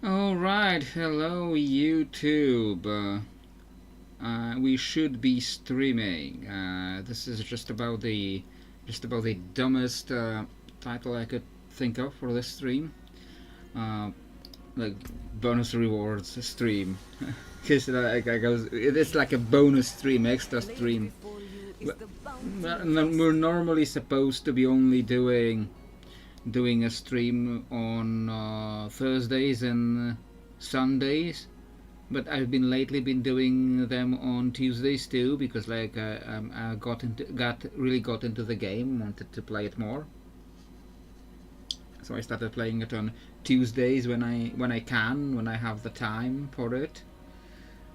Alright, hello YouTube. We should be streaming. This is just about the dumbest title I could think of for this stream. Uh, like bonus rewards stream. Because it's like a bonus stream, extra stream. We're normally supposed to be only doing a stream on Thursdays and Sundays, but I've been lately been doing them on Tuesdays too because I got into the game, wanted to play it more, so I started playing it on Tuesdays when I have the time for it.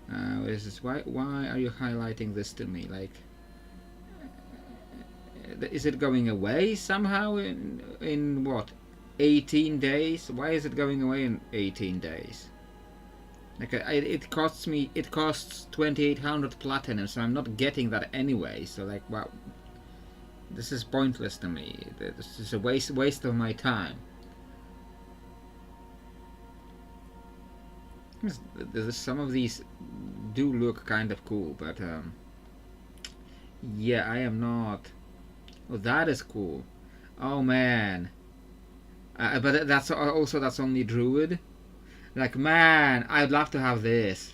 Why are you highlighting this to me? Like, is it going away somehow in what, 18 days? Why is it going away in 18 days? Like, it costs 2800 platinum, so I'm not getting that anyway. So like, wow, this is pointless to me. This is a waste of my time. Some of these do look kind of cool, but yeah, I am not. Oh, that is cool. Oh man. But that's only druid. Like, man, I'd love to have this.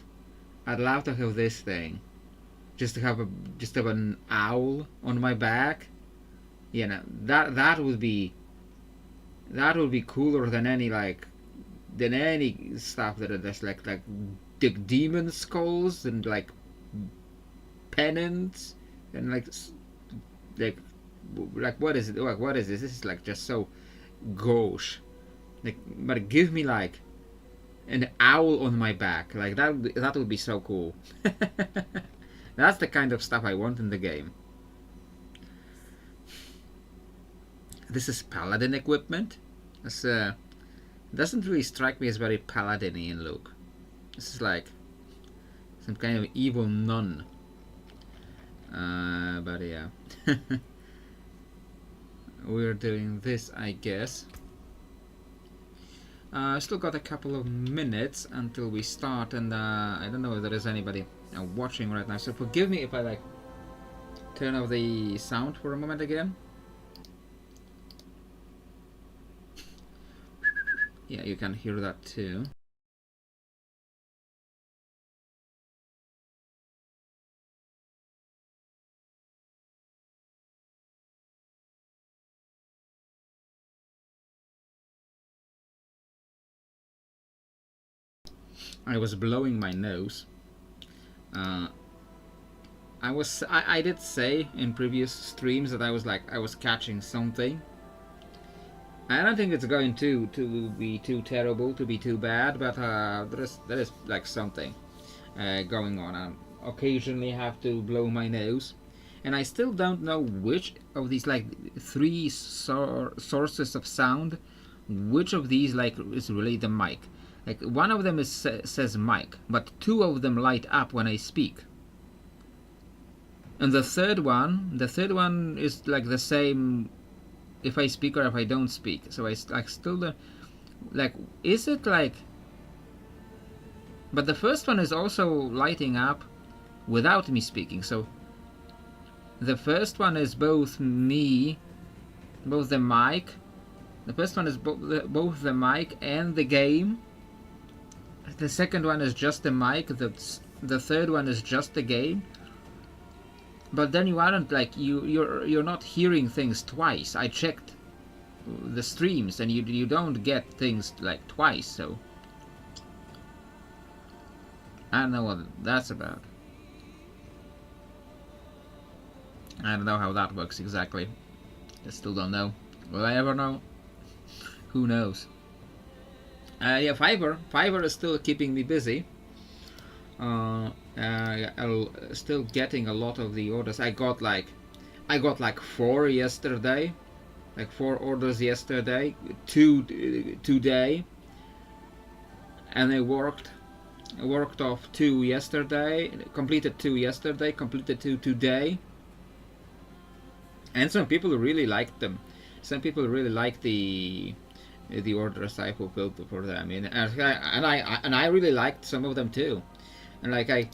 I'd love to have this thing. Just to have an owl on my back. You know, that would be cooler than any stuff that are just like demon skulls and like pennants and like what is it? What is this? This is like just so gauche. Like, but give me like an owl on my back. Like that would be so cool. That's the kind of stuff I want in the game. This is paladin equipment. This doesn't really strike me as very paladin-y in look. This is like some kind of evil nun. But yeah. We're doing this, I guess. Still got a couple of minutes until we start, and I don't know if there is anybody watching right now, so forgive me if I like turn off the sound for a moment again. Yeah, you can hear that too. I was blowing my nose. I did say in previous streams that I was catching something. I don't think it's going to be too terrible, to be too bad, but there is like something going on. I occasionally have to blow my nose, and I still don't know which of these like three sources of sound, which of these like is really the mic. Like, one of them says mic, but two of them light up when I speak. And the third one is like the same if I speak or if I don't speak. So I like still don't, like, is it like? But the first one is also lighting up without me speaking. So the first one is both the mic. The first one is both the mic and the game. The second one is just the mic. The third one is just the game. But then you aren't like you're not hearing things twice. I checked the streams, and you don't get things like twice. So I don't know what that's about. I don't know how that works exactly. I still don't know. Will I ever know? Who knows? Yeah, Fiverr is still keeping me busy. Still getting a lot of the orders. I got like 4 yesterday, like 4 orders yesterday, 2 today, and I worked off 2 yesterday, completed 2 yesterday, completed 2 today, and some people really liked them. Some people really like the the orders I fulfilled for them. And I really liked some of them too. And like I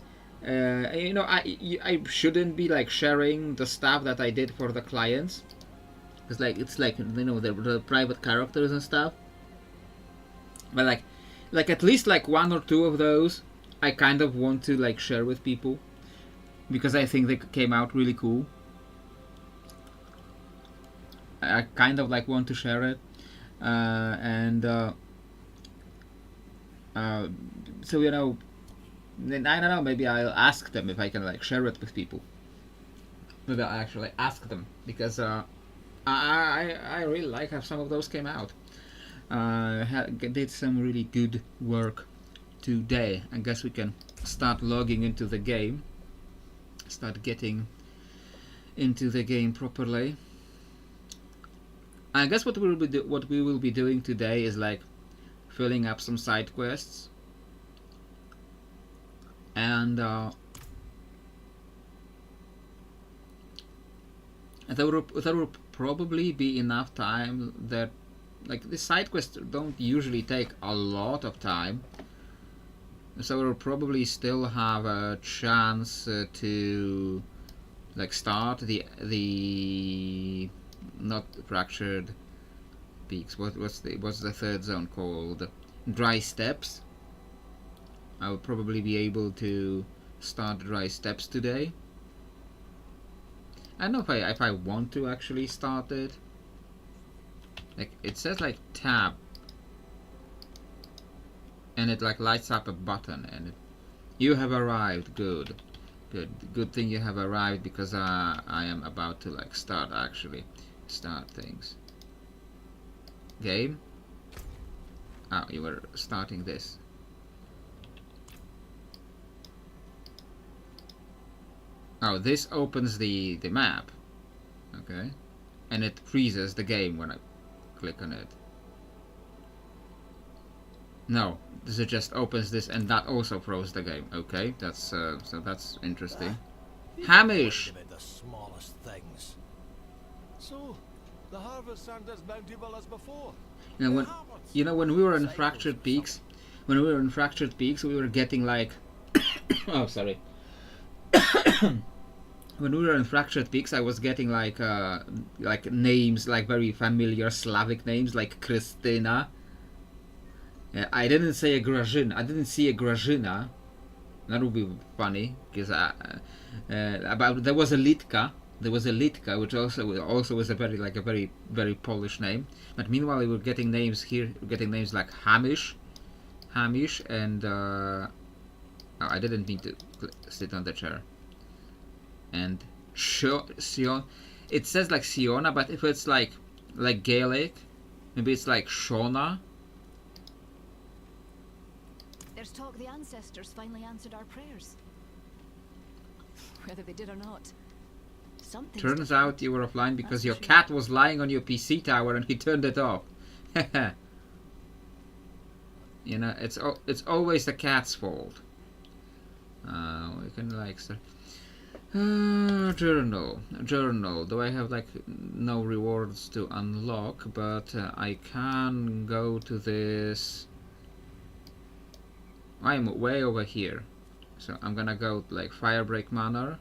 shouldn't be like sharing the stuff that I did for the clients, because like it's like the private characters and stuff. But like at least like one or two of those I kind of want to like share with people, because I think they came out really cool. I kind of like want to share it, and so then I don't know. Maybe I'll ask them if I can like share it with people. Maybe I'll actually ask them, because I really like how some of those came out. Did some really good work today. I guess we can start logging into the game. Start getting into the game properly. I guess what we will be doing today is like filling up some side quests, and there will probably be enough time that like the side quests don't usually take a lot of time, so we'll probably still have a chance to like start the not fractured peaks. What's the third zone called? Dry steps. I will probably be able to start dry steps today. I don't know if I want to actually start it. Like it says like tab, and it like lights up a button, and you have arrived. Good thing you have arrived, because I am about to like start things. Game. Oh, you were starting this. Oh, this opens the map. Okay, and it freezes the game when I click on it. No, this just opens this, and that also froze the game. Okay, that's so that's interesting. Hamish. The smallest things. So, the harvest aren't as bountiful as before. When we were in Fractured Peaks, we were getting like, oh sorry. When we were in Fractured Peaks, I was getting like names, like very familiar Slavic names, like Christina. I didn't say a Grażyna. I didn't see a Grażyna. That would be funny, because there was a Litka. There was a Litka, which also was a very Polish name. But meanwhile, we were getting names here. We're getting names like Hamish, and oh, I didn't mean to sit on the chair. And Sion. It says like Siona, but if it's like Gaelic, maybe it's like Shona. There's talk the ancestors finally answered our prayers. Whether they did or not. Something. Turns out you were offline because your cat was lying on your PC tower and he turned it off. It's always the cat's fault. We can like start. Journal. Do I have like no rewards to unlock? But I can go to this. I'm way over here, so I'm gonna go to like Firebreak Manor,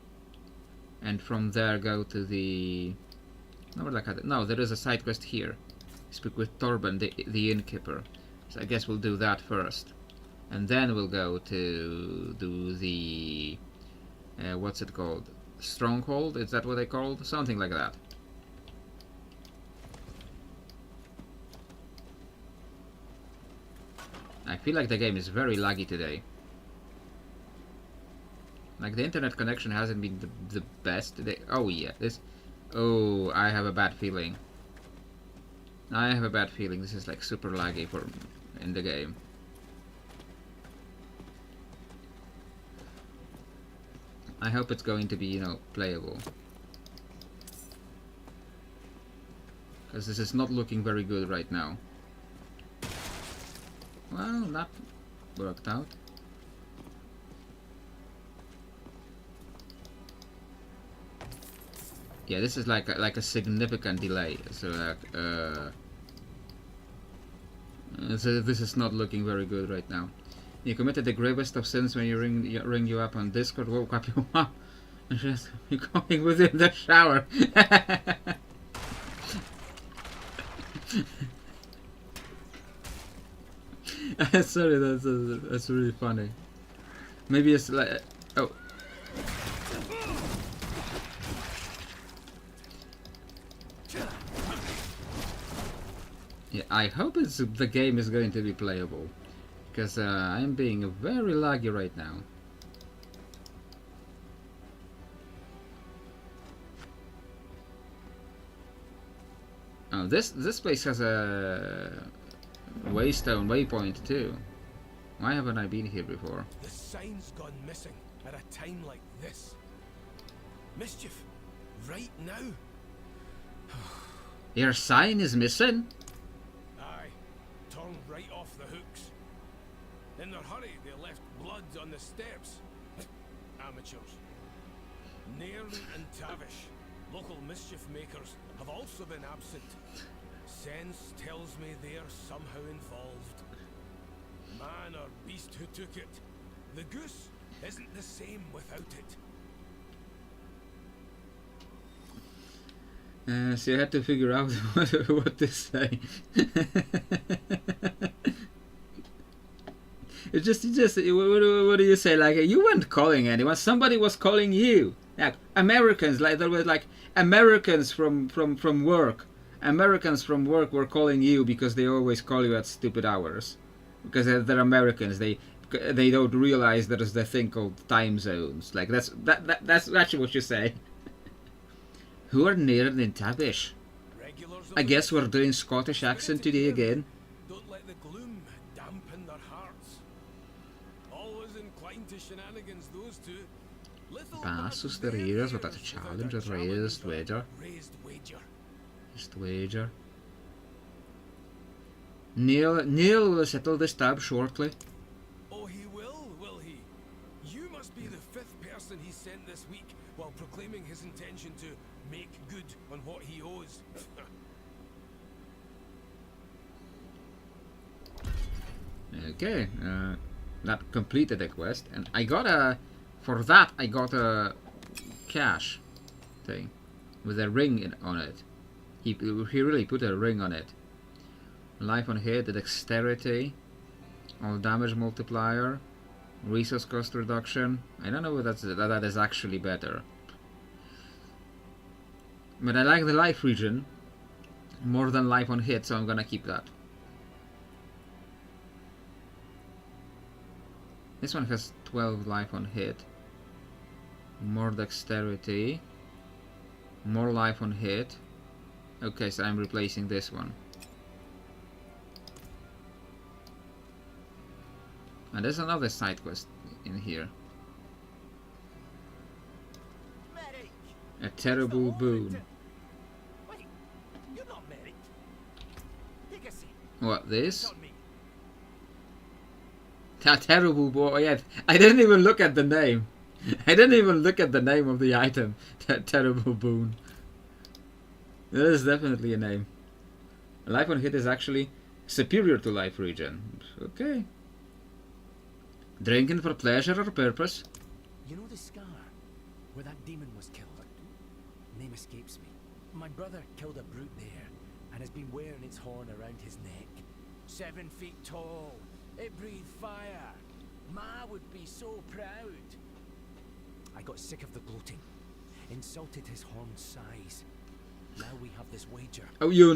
and from there go to the. No, there is a side quest here. Speak with Torben, the innkeeper. So I guess we'll do that first, and then we'll go to do the. What's it called? Stronghold? Is that what they called? Something like that. I feel like the game is very laggy today. Like the internet connection hasn't been the best today. Oh yeah, this. Oh, I have a bad feeling. This is like super laggy in the game. I hope it's going to be, playable. Because this is not looking very good right now. Well, that worked out. Yeah, this is like a significant delay. So So this is not looking very good right now. You committed the gravest of sins when you ring you up on Discord, woke up your mom, and just you going within the shower. Sorry, that's really funny. Maybe it's like oh. Yeah, I hope the game is going to be playable, because I'm being very laggy right now. Oh, this place has a waystone waypoint too. Why haven't I been here before? The sign's gone missing at a time like this. Mischief, right now. Your sign is missing? Aye, torn right off the hooks. In their hurry, they left blood on the steps. Amateurs. Nairn and Tavish, local mischief makers, have also been absent. Sense tells me they are somehow involved. Man or beast who took it, the goose isn't the same without it. So you had to figure out what to say. It's just what do you say? Like, you weren't calling anyone. Somebody was calling you. Like Americans, like there was like Americans from work. Americans from work were calling you because they always call you at stupid hours. Because they're Americans. They don't realize there's the thing called time zones. Like that's actually what you say. Who are Nairn and Tavish? I guess we're doing Scottish accent today again. Don't let the gloom dampen their hearts. Always inclined to shenanigans, those two. Passos de Raiders, wat dat challenge, raised wager. Raised wager. Neil will settle this tab shortly. Oh, he will he? You must be the fifth person he sent this week while proclaiming his intention to make good on what he owes. Okay, that completed the quest, and I got a... For that, I got a cash thing with a ring on it. He really put a ring on it. Life on hit, dexterity, all damage multiplier, resource cost reduction. I don't know if that is actually better. But I like the life regen more than life on hit, so I'm gonna keep that. This one has 12 life on hit. More dexterity. More life on hit. Okay, so I'm replacing this one. And there's another side quest in here. Merrick, A terrible boon. wait, you're not Merrick. Take a seat. What, this? Tell me. A terrible boy. Yeah, I didn't even look at the name. I didn't even look at the name of the item. Terrible boon. That is definitely a name. Life on hit is actually superior to life regen. Okay. Drinking for pleasure or purpose? You know the scar where that demon was killed? Name escapes me. My brother killed a brute there and has been wearing its horn around his neck. 7 feet tall. It breathed fire. Ma would be so proud. I got sick of the gloating. Insulted his horn's size. Now we have this wager. Oh, you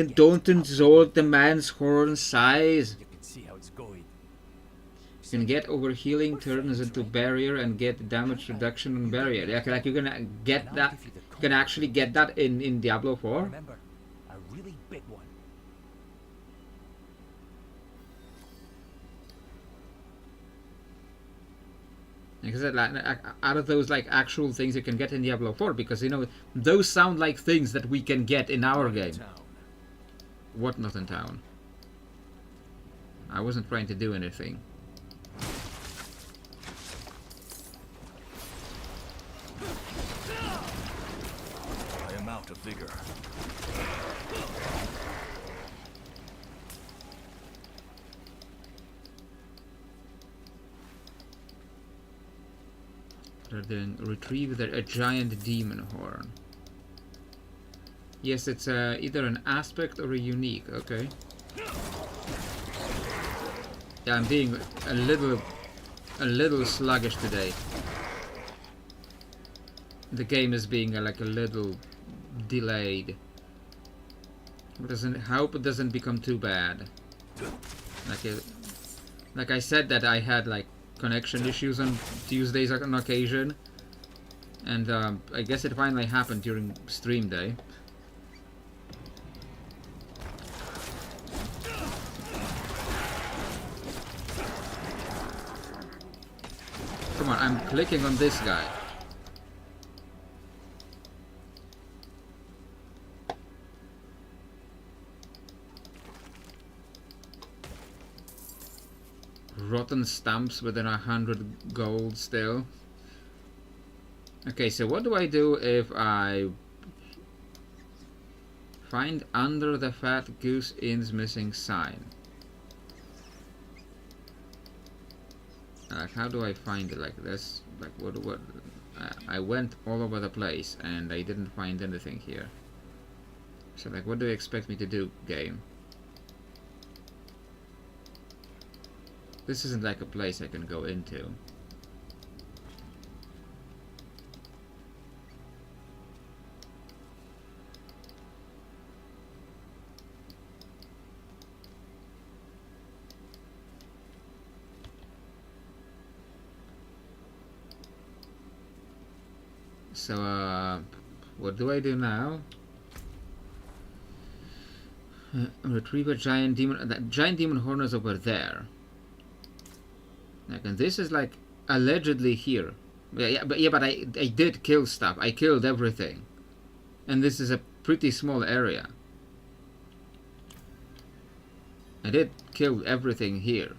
don't insult the man's horn size. You can see how it's going. You can get over healing turns into barrier and get damage reduction on barrier. Yeah, like you can get that. You can actually get that in Diablo 4. Remember, a really big one. Like I said, like, out of those like actual things you can get in Diablo 4, because you know those sound like things that we can get in our game. What not in town? I wasn't trying to do anything. I am out of vigor. They're doing retrieve a giant demon horn. Yes, it's either an aspect or a unique. Okay. Yeah, I'm being a little sluggish today. The game is being like a little delayed. Hope it doesn't become too bad. Like I said that I had like connection issues on Tuesdays on occasion, and I guess it finally happened during stream day. Come on, I'm clicking on this guy. Rotten stamps within 100 gold still. Okay, so what do I do if I find under the fat goose inn's missing sign? Like, how do I find it? Like this? Like what? I went all over the place and I didn't find anything here. So like, what do you expect me to do, game? This isn't like a place I can go into. So, what do I do now? Retrieve a giant demon. That giant demon horn is over there. Like, and this is like allegedly here. But I did kill stuff. I killed everything, and this is a pretty small area. I did kill everything here.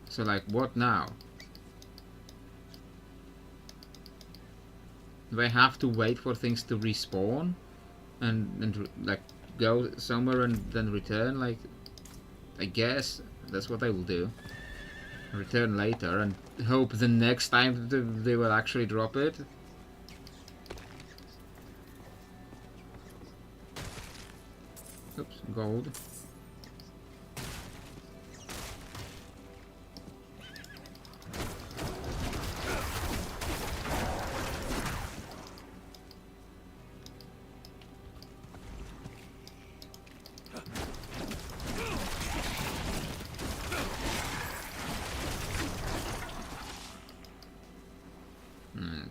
So like, what now? Do I have to wait for things to respawn, and like go somewhere and then return? Like, I guess that's what I will do. Return later and hope the next time they will actually drop it. Oops, gold.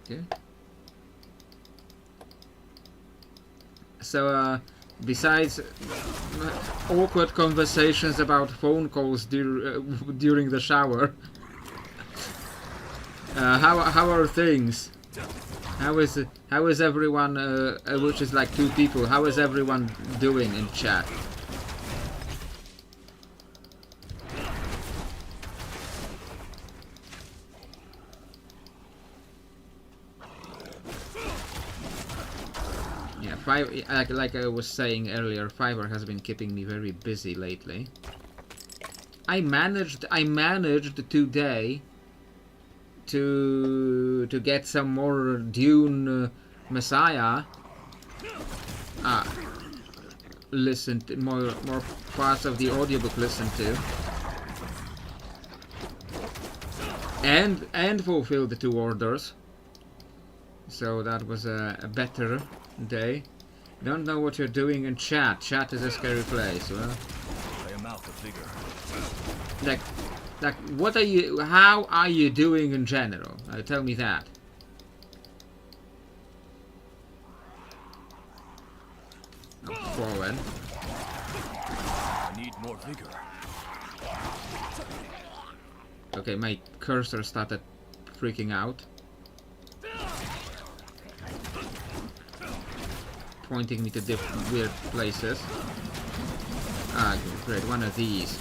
Okay. So, besides awkward conversations about phone calls during the shower, how are things? How is everyone? Which is like 2 people. How is everyone doing in chat? Like I was saying earlier, Fiverr has been keeping me very busy lately. I managed today to get some more Dune Messiah. Listen to more parts of the audiobook listened to, and fulfill the 2 orders. So that was a better day. Don't know what you're doing in chat. Chat is a scary place. Well, I am out of vigor. like, what are you? How are you doing in general? Tell me that. Forward. I need more vigor. Okay, my cursor started freaking out. Pointing me to different weird places. Ah, great, one of these.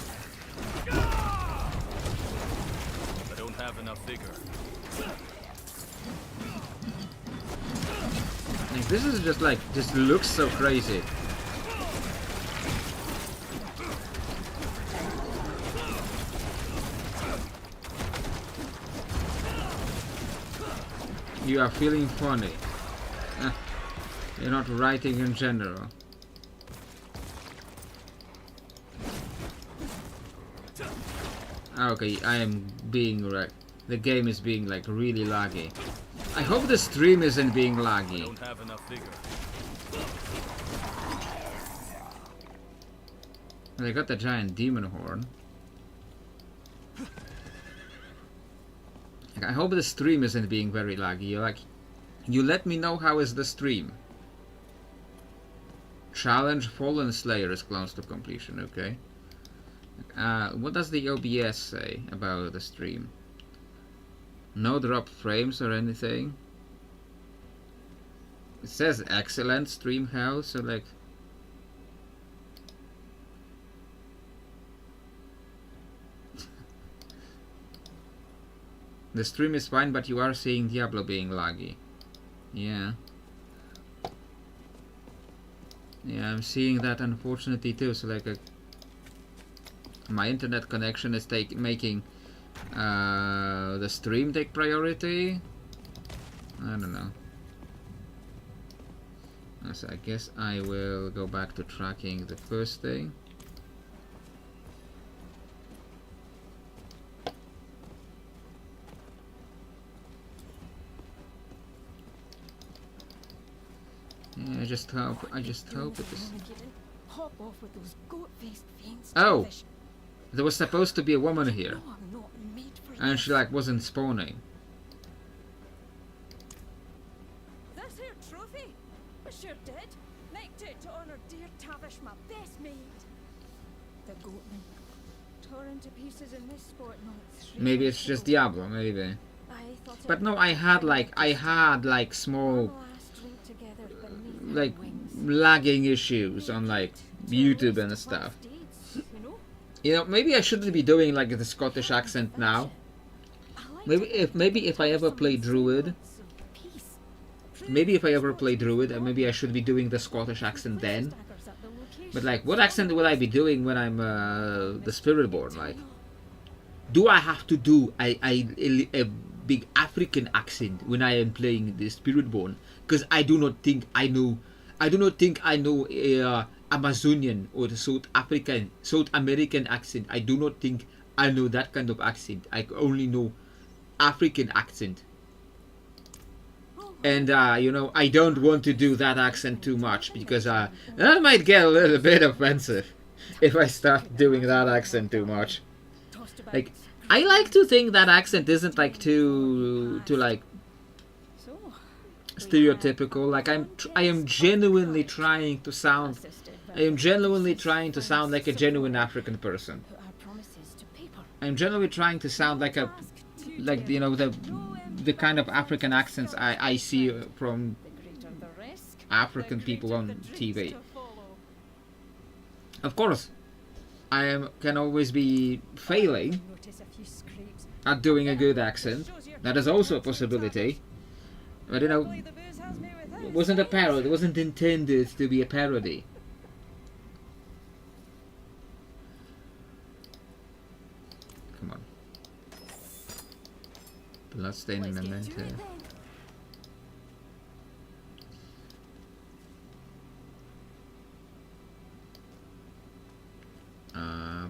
I don't have enough vigor. Like, this is just looks so crazy. You are feeling funny. You're not writing in general. Okay, I am being right. The game is being like really laggy. I hope the stream isn't being laggy. Don't have enough vigor. I got the giant demon horn. I hope the stream isn't being very laggy. Like, you let me know how is the stream. Challenge Fallen Slayer is close to completion. Okay. What does the OBS say about the stream? No drop frames or anything. It says excellent stream health, so like. The stream is fine, but you are seeing Diablo being laggy. Yeah. Yeah, I'm seeing that unfortunately too. So like, my internet connection is making the stream take priority. I don't know. So I guess I will go back to tracking the first thing. Yeah, I just hope it is. Hop off with those goat-faced fiends. Oh, there was supposed to be a woman here, No, I'm not made for and this. she like wasn't spawning. This here trophy? I sure did. Nicked it to honour dear Tavish, my best maid. The goatman. Tore into pieces in this sport. No, it's Maybe it's just Diablo, maybe. I thought it But no, I had like small last drink together beneath her like wings. lagging issues on like YouTube and stuff. You know, maybe I shouldn't be doing like the Scottish accent now. Maybe if I ever play Druid, maybe if I should be doing the Scottish accent then. But like, what accent will I be doing when I'm the Spiritborn? Like, do I have to do a big African accent when I am playing the Spiritborn? Because I do not think I know Amazonian or the South American accent. I do not think I know that kind of accent. I only know African accent. And you know, I don't want to do that accent too much because that might get a little bit offensive if I start doing that accent too much. Like, I like to think that accent isn't like too like stereotypical. Like I am genuinely trying to sound like a genuine African person. I'm generally trying to sound like you know, the kind of African accents I see from African people on TV. Of course, can always be failing at doing a good accent. That is also a possibility. But you know, it wasn't a parody. It wasn't intended to be a parody. Come on. Bloodstain and Memento.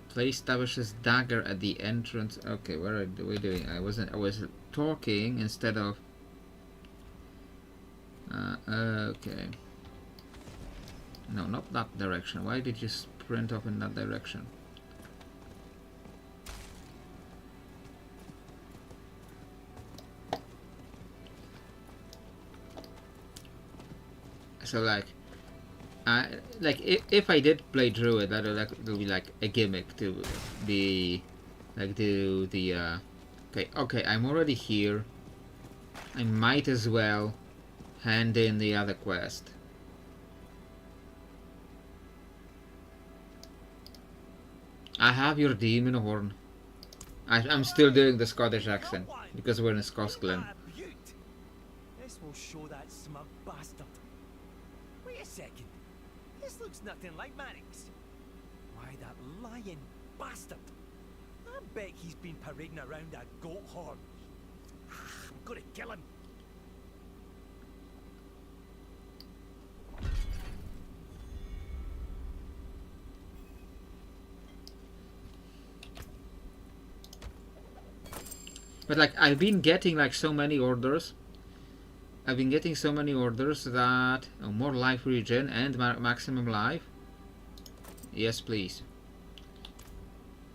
Place Tavish's dagger at the entrance. Okay, what are we doing? I was talking instead of. Okay. No, not that direction. Why did you sprint off in that direction? So like, if I did play Druid, that'll be like a gimmick to be like do the okay, I'm already here. I might as well hand in the other quest. I have your demon horn. I'm still doing the Scottish accent because we're in Scotland. This will show that smug bastard. Wait a second. This looks nothing like Marik's. Why, that lying bastard. I bet he's been parading around a goat horn. I'm gonna kill him. But like I've been getting like so many orders. I've been getting so many orders that more life regen and maximum life. Yes, please.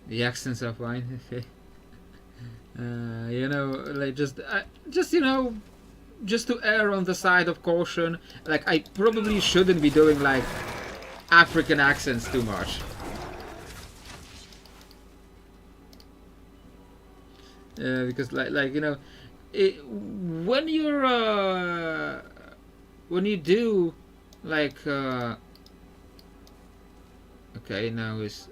The accents are fine. You know, like just you know, just to err on the side of caution. Like I probably shouldn't be doing like African accents too much. Because like you know, when you're when you do like okay, now is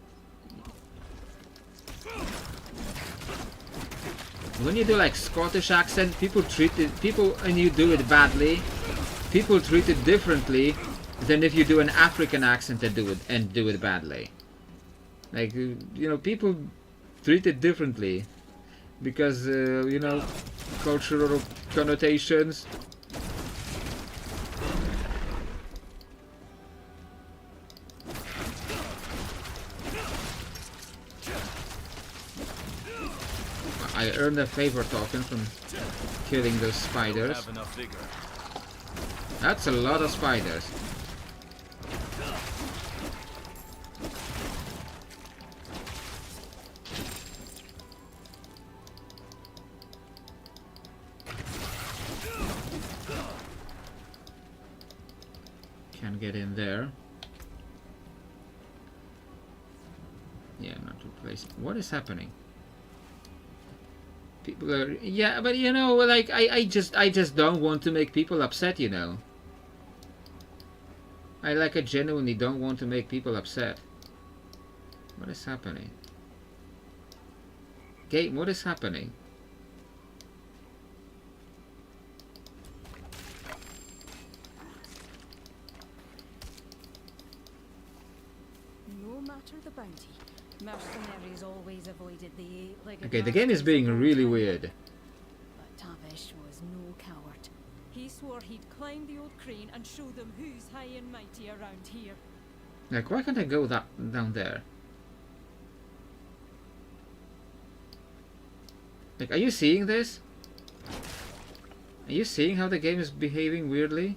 when you do like Scottish accent, people and you do it badly, people treat it differently than if you do an African accent and do it badly. Like you know, people treat it differently because you know, cultural connotations. I earned a favor token from killing those spiders. That's a lot of spiders. Can't get in there. Yeah, not to place. What is happening? People are, yeah, but you know, like I just don't want to make people upset, you know. I genuinely don't want to make people upset. What is happening? Game, what is happening? No matter the bounty, mercenaries always avoided the eight-legged. Okay, the game is being really weird. But Tavish was no coward. He swore he'd climb the old crane and show them who's high and mighty around here. Like, why can't I go down there? Like, are you seeing this? Are you seeing how the game is behaving weirdly?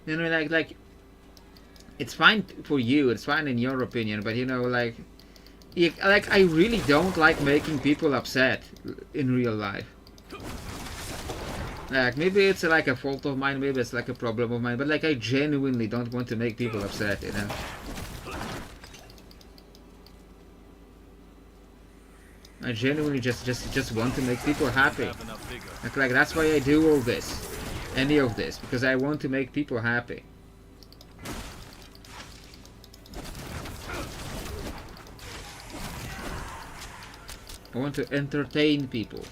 You know, like, it's fine for you, it's fine in your opinion, but you know, like, I really don't like making people upset in real life. Like, maybe it's like a fault of mine, maybe it's like a problem of mine, but like, I genuinely don't want to make people upset, you know? I genuinely just want to make people happy. Like that's why I do all this. Any of this, because I want to make people happy. I want to entertain people.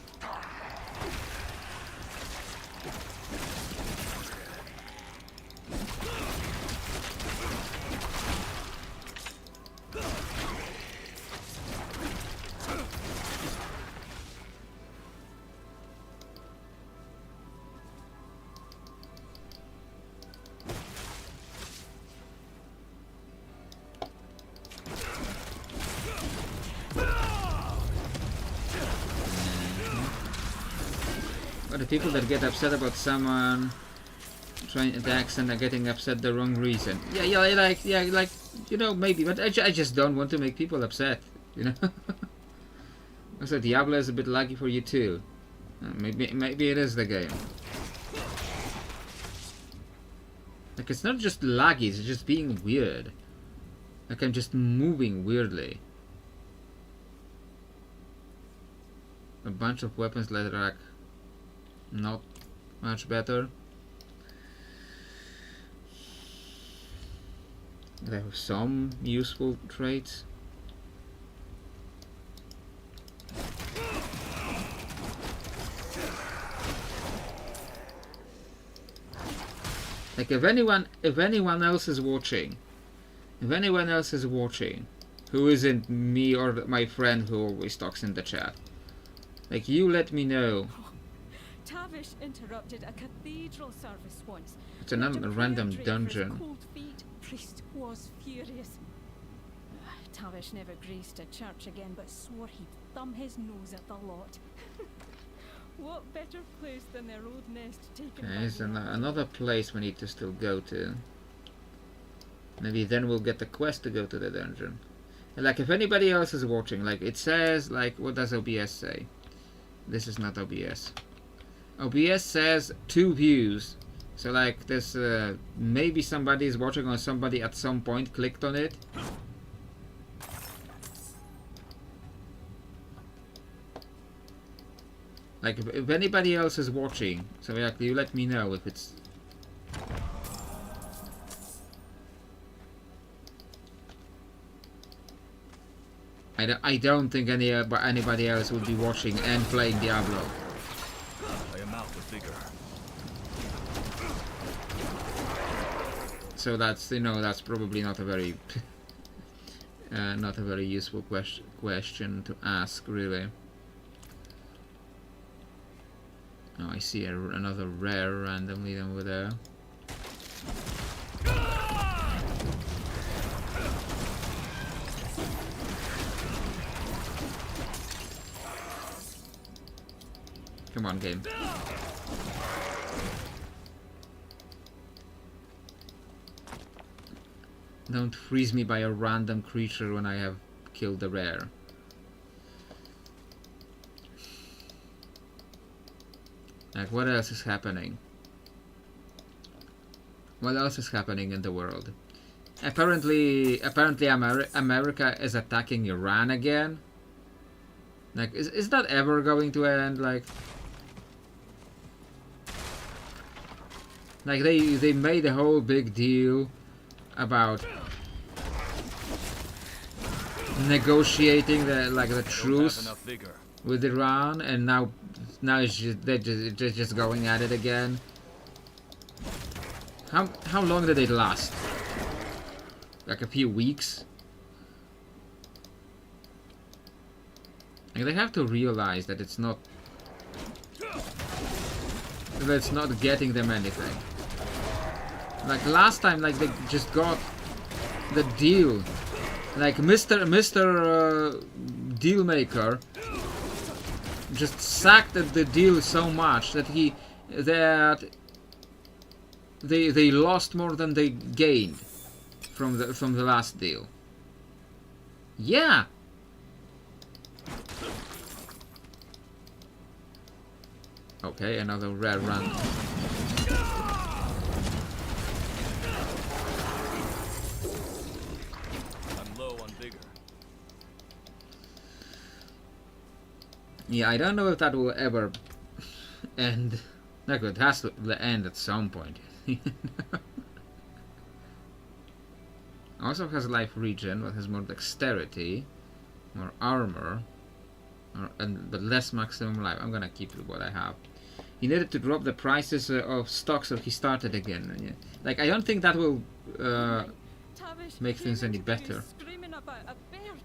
But the people that get upset about someone trying to accent are getting upset the wrong reason. Yeah, like you know, maybe, but I just don't want to make people upset, you know. Also, Diablo is a bit laggy for you too. Maybe it is the game. Like, it's not just laggy; it's just being weird. Like, I'm just moving weirdly. A bunch of weapons that are like not much better. They have some useful traits. Like, if anyone else is watching, who isn't me or my friend who always talks in the chat, like, you let me know. Tavish interrupted a cathedral service once. It's a Left random prayer tray for his dungeon. Cold feet. Priest was furious. Tavish never graced a church again, but swore he'd thumb his nose at the lot. What better place than their old nest taken Okay, by there's the another place we need to still go to. Maybe then we'll get the quest to go to the dungeon. And like, if anybody else is watching, like, it says, like, what does OBS say? This is not OBS. OBS says 2 views. So, like, there's maybe somebody is watching or somebody at some point clicked on it. Like, if anybody else is watching, so like, you let me know if it's... I don't think anybody else would be watching and playing Diablo. I am out of vigor. So that's, you know, that's probably not a very not a very useful question to ask, really. Oh, I see another rare randomly over there. Come on, game. Don't freeze me by a random creature when I have killed the rare. Like, what else is happening? What else is happening in the world? Apparently America is attacking Iran again. Like, is that ever going to end? Like they made a whole big deal about negotiating the truce with Iran, and now it's just, they're just going at it again. How long did it last? Like a few weeks? Like, they have to realize that it's not getting them anything. Like last time, like they just got the deal. Like Mr. Deal Maker just sacked the deal so much that they lost more than they gained from the last deal. Yeah. Okay, another rare run. Yeah, I don't know if that will ever end. Like, it has to end at some point. Also has life regen, but has more dexterity, more armor, but less maximum life. I'm gonna keep what I have. He needed to drop the prices of stock, so he started again. Like, I don't think that will make things any better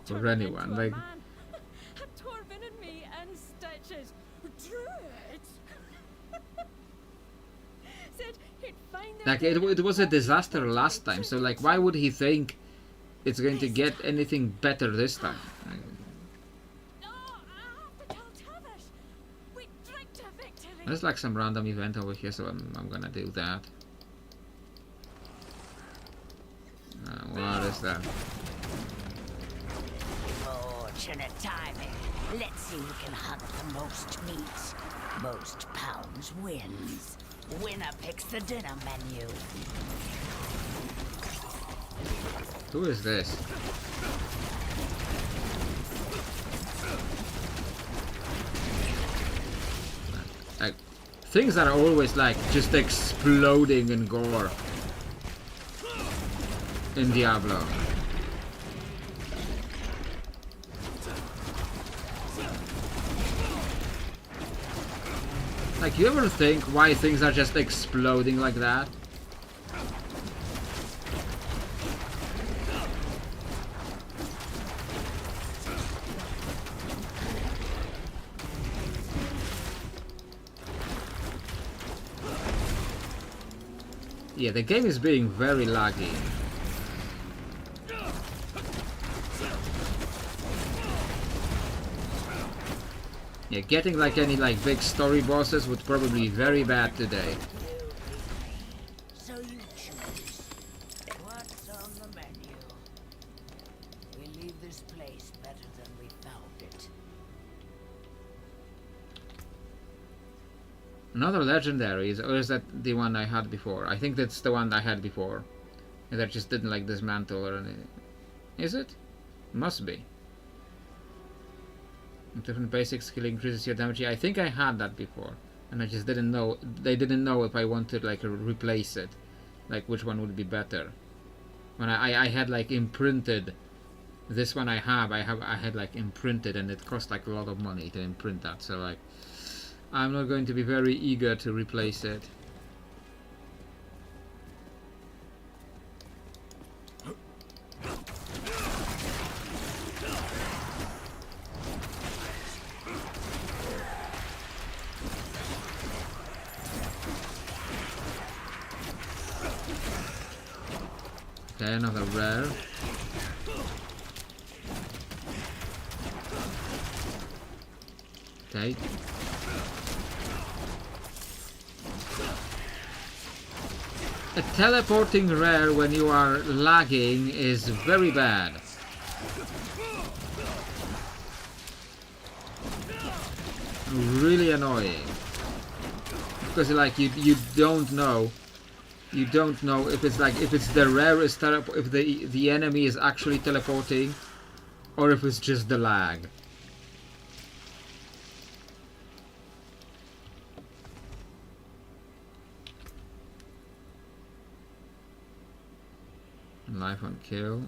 for anyone. Like. Like, it was a disaster last time, so like, why would he think it's going to get anything better this time? There's like some random event over here, so I'm gonna do that. What is that? Fortunate timing. Let's see who can hunt the most meat. Most pounds wins. Winner picks the dinner menu. Who is this? Like, things are always like just exploding in gore in Diablo. Like, you ever think why things are just exploding like that? Yeah, the game is being very laggy. Yeah, getting like any like big story bosses would probably be very bad today. So you choose. What's on the menu? We leave this place better than we found it. Another legendary, or is that the one I had before? I think that's the one I had before. That just didn't like dismantle or anything. Is it? Must be. Different basic skill increases your damage. Yeah, I think I had that before, and I just didn't know. They didn't know if I wanted like replace it, like which one would be better. When I had like imprinted, this one I had like imprinted, and it cost like a lot of money to imprint that. So like, I'm not going to be very eager to replace it. Okay, another rare. Okay. A teleporting rare when you are lagging is very bad. Really annoying. Because like you don't know. You don't know if it's like if it's the rarest if the enemy is actually teleporting, or if it's just the lag. Life on kill.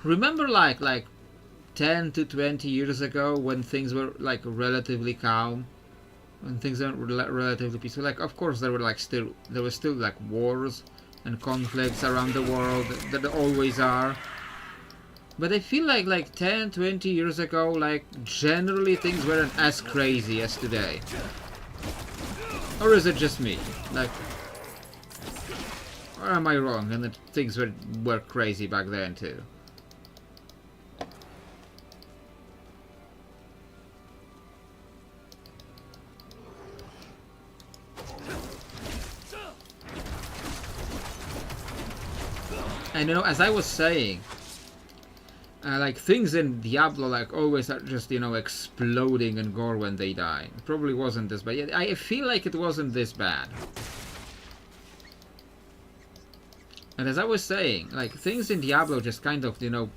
Remember like 10 to 20 years ago when things were like relatively calm, when things were relatively peaceful. Like of course there were still like wars and conflicts around the world that there always are. But I feel like 10, 20 years ago, like generally things weren't as crazy as today. Or is it just me? Like, or am I wrong and that things were crazy back then too? And you know, as I was saying, like things in Diablo like always are just, you know, exploding in gore when they die. It probably wasn't this bad. Yet I feel like it wasn't this bad. And as I was saying, like things in Diablo just kind of, you know,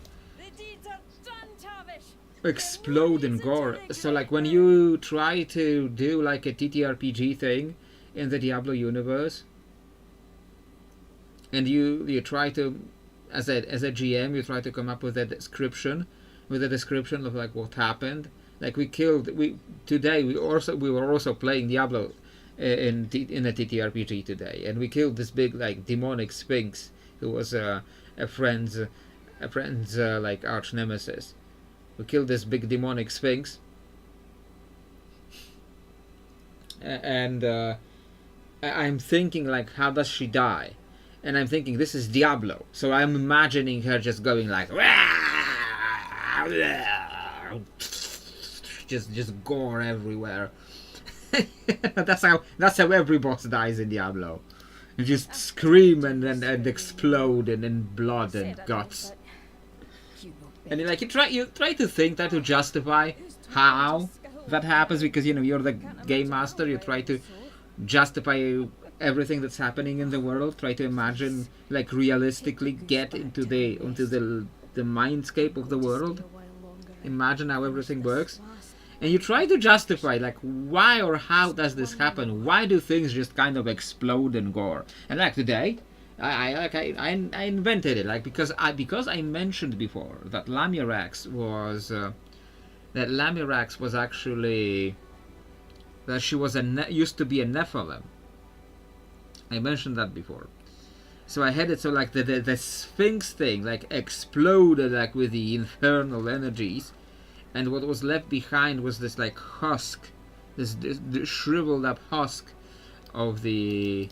explode in gore. So like when you try to do like a TTRPG thing in the Diablo universe, and you try to, as a GM, you try to come up with a description of like what happened. Like today we were also playing Diablo in a TTRPG today, and we killed this big like demonic sphinx who was a friend's like arch nemesis. We killed this big demonic sphinx, and I'm thinking like, how does she die? And I'm thinking this is Diablo, so I'm imagining her just going like just gore everywhere. that's how every boss dies in Diablo. You just scream and explode and then blood and guts. And you try to think, try to justify how that happens, because you know you're the game master. You try to justify everything that's happening in the world. Try to imagine, like realistically, get into the mindscape of the world. Imagine how everything works, and you try to justify like why or how does this happen? Why do things just kind of explode in gore? And like today, I invented it like because I mentioned before that Lamirax was actually that she was used to be a Nephilim. I mentioned that before. So I had it so like the Sphinx thing like exploded like with the infernal energies, and what was left behind was this like husk, this shriveled up husk of the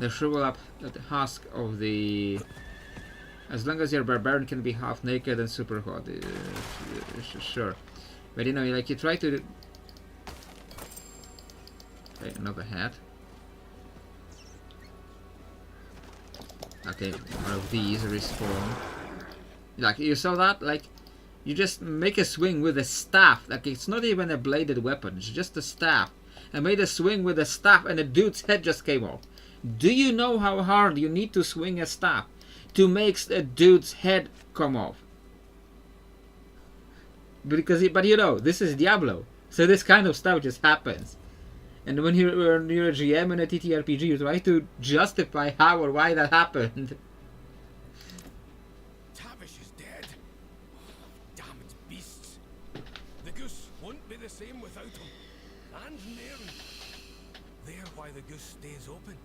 shriveled up husk of the. As long as your barbarian can be half naked and super hot, sure. But you know, like you try to. Okay, another hat. Okay, one of these respawn. Like you saw that, like you just make a swing with a staff. Like it's not even a bladed weapon; it's just a staff. I made a swing with a staff, and the dude's head just came off. Do you know how hard you need to swing a staff to make a dude's head come off? But you know, this is Diablo, so this kind of stuff just happens. And when you're a GM in a TTRPG, you try to justify how or why that happened. Tavish is dead. Damned beasts. The goose won't be the same without him. And Nairn. They're why the goose stays open.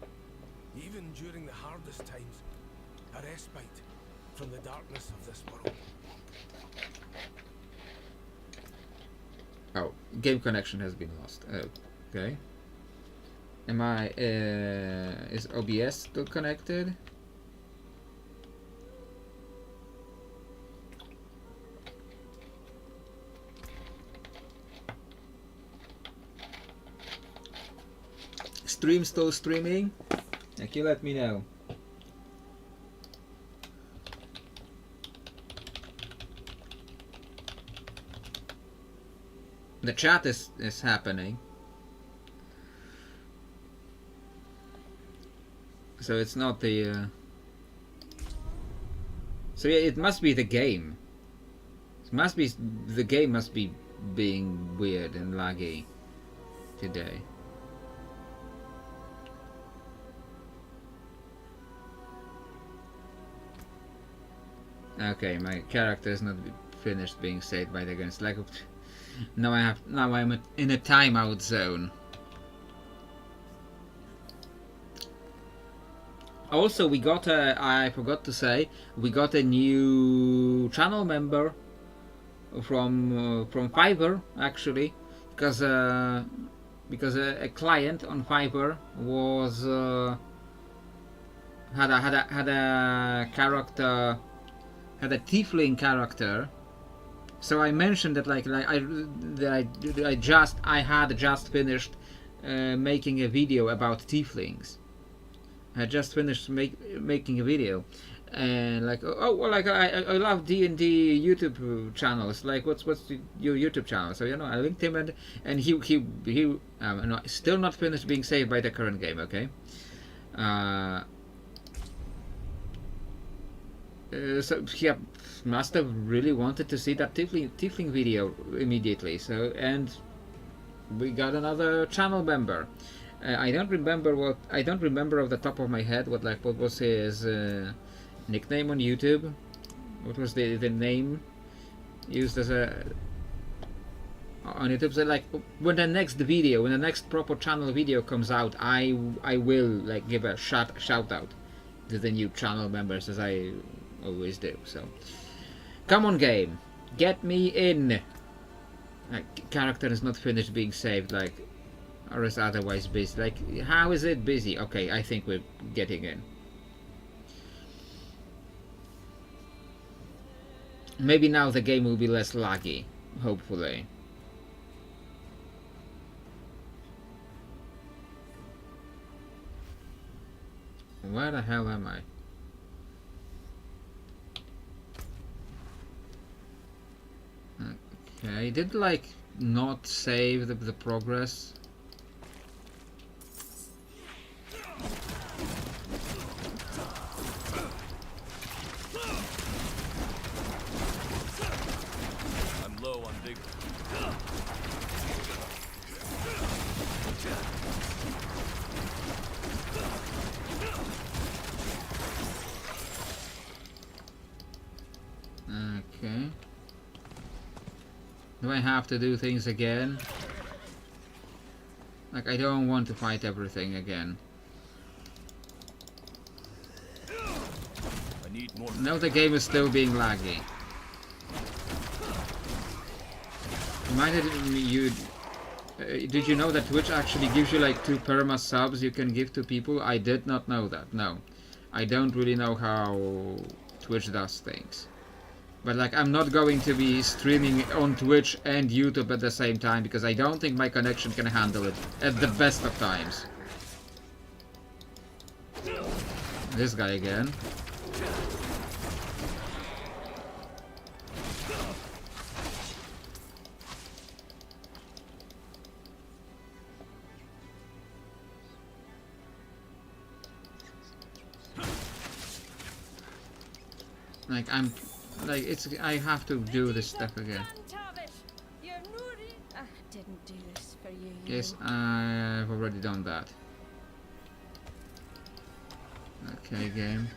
Even during the hardest times. A respite from the darkness of this world. Oh, game connection has been lost. Okay. Am I? Is OBS still connected? Stream still streaming? Like you let me know. The chat is happening. So it's not the so yeah, it must be the game. It must be the game must be being weird and laggy today. Okay, my character is not finished being saved by the guns. Like now I'm in a timeout zone. Also, we got I forgot to say, we got a new channel member from Fiverr actually, because a client on Fiverr was had a character, had a tiefling character. So I mentioned that I had just finished making a video about tieflings. I just finished making a video, and like, oh well, like I love D&D YouTube channels. Like, what's your YouTube channel? So you know, I linked him, and he no, still not finished being saved by the current game. Okay. So he must have really wanted to see that tiefling video immediately. So, and we got another channel member. I don't remember off the top of my head what was his nickname on YouTube. What was the name used as a on YouTube? So like when the next proper channel video comes out, I will like give a shout out to the new channel members, as I always do. So come on, game, get me in. Character is not finished being saved, like, or is otherwise busy. Like, how is it busy? Okay, I think we're getting in. Maybe now the game will be less laggy, hopefully. Where the hell am I? Okay, did like not save the progress? I'm low on vigor. Do I have to do things again? Like, I don't want to fight everything again. I need more. Now the game is still being laggy. Reminded you... did you know that Twitch actually gives you like 2 perma subs you can give to people? I did not know that, no. I don't really know how Twitch does things. But like, I'm not going to be streaming on Twitch and YouTube at the same time because I don't think my connection can handle it at the best of times. This guy again. Like, I have to do this stuff again. Didn't do this for you. Yes, I've already done that. Okay, game.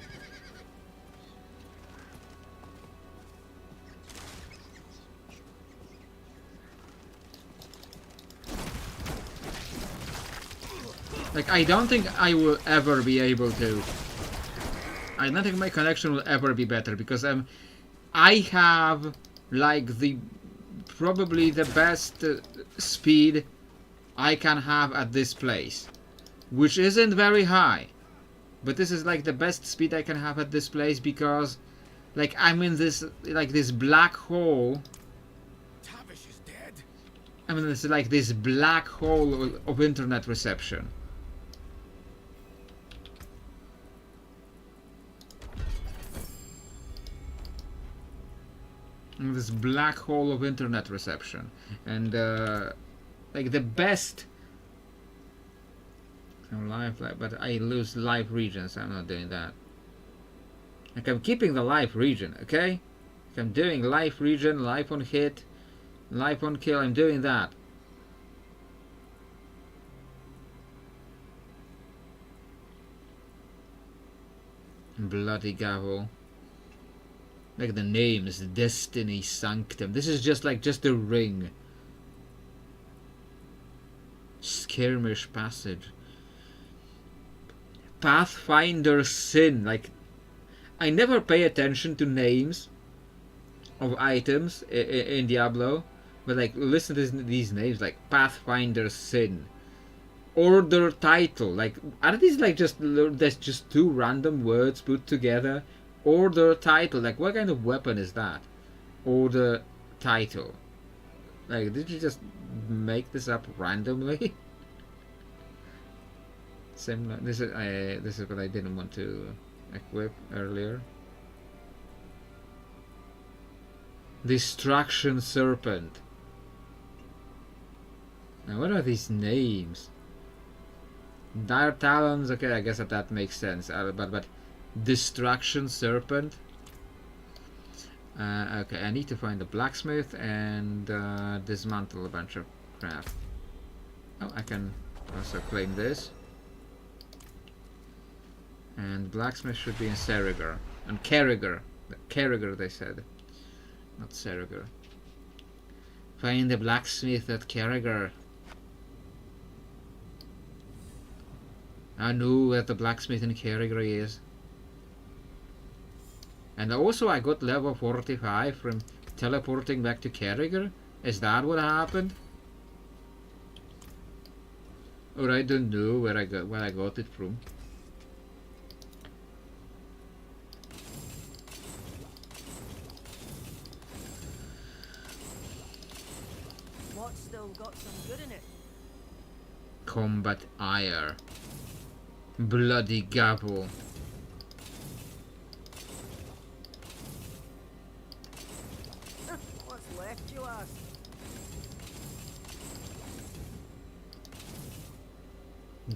Like, I don't think I will ever be able to. I don't think my connection will ever be better because I have like probably the best speed I can have at this place, which isn't very high, but this is like the best speed I can have at this place because like I'm in this like this black hole. Tavish is dead. I mean, it's like this black hole of internet reception. This black hole of internet reception, and like the best live, but I lose live regions. I'm not doing that. Like, I'm keeping the live region, okay? If I'm doing live region, live on hit, live on kill, I'm doing that. Bloody gavel. Like the names, Destiny, Sanctum. This is just like a ring. Skirmish Passage. Pathfinder Sin. Like, I never pay attention to names of items in Diablo, but like, listen to these names, like Pathfinder Sin. Order Title. Like, are these like there's just 2 random words put together? Order Title, like what kind of weapon is that? Order Title. Like, did you just make this up randomly? Same. This is what I didn't want to equip earlier. Destruction Serpent. Now, what are these names? Dire Talons. Okay, I guess that makes sense. But. Destruction Serpent. Okay, I need to find a blacksmith and dismantle a bunch of crap. Oh, I can also claim this. And blacksmith should be in Serriger. And Carriger. Carriger, they said. Not Serriger. Find the blacksmith at Carriger. I know where the blacksmith in Carriger is. And also I got level 45 from teleporting back to Carriger. Is that what happened? Or I don't know where I got it from. WotC's still got some good in it. Combat Ire. Bloody Gavel. What's left, you ask?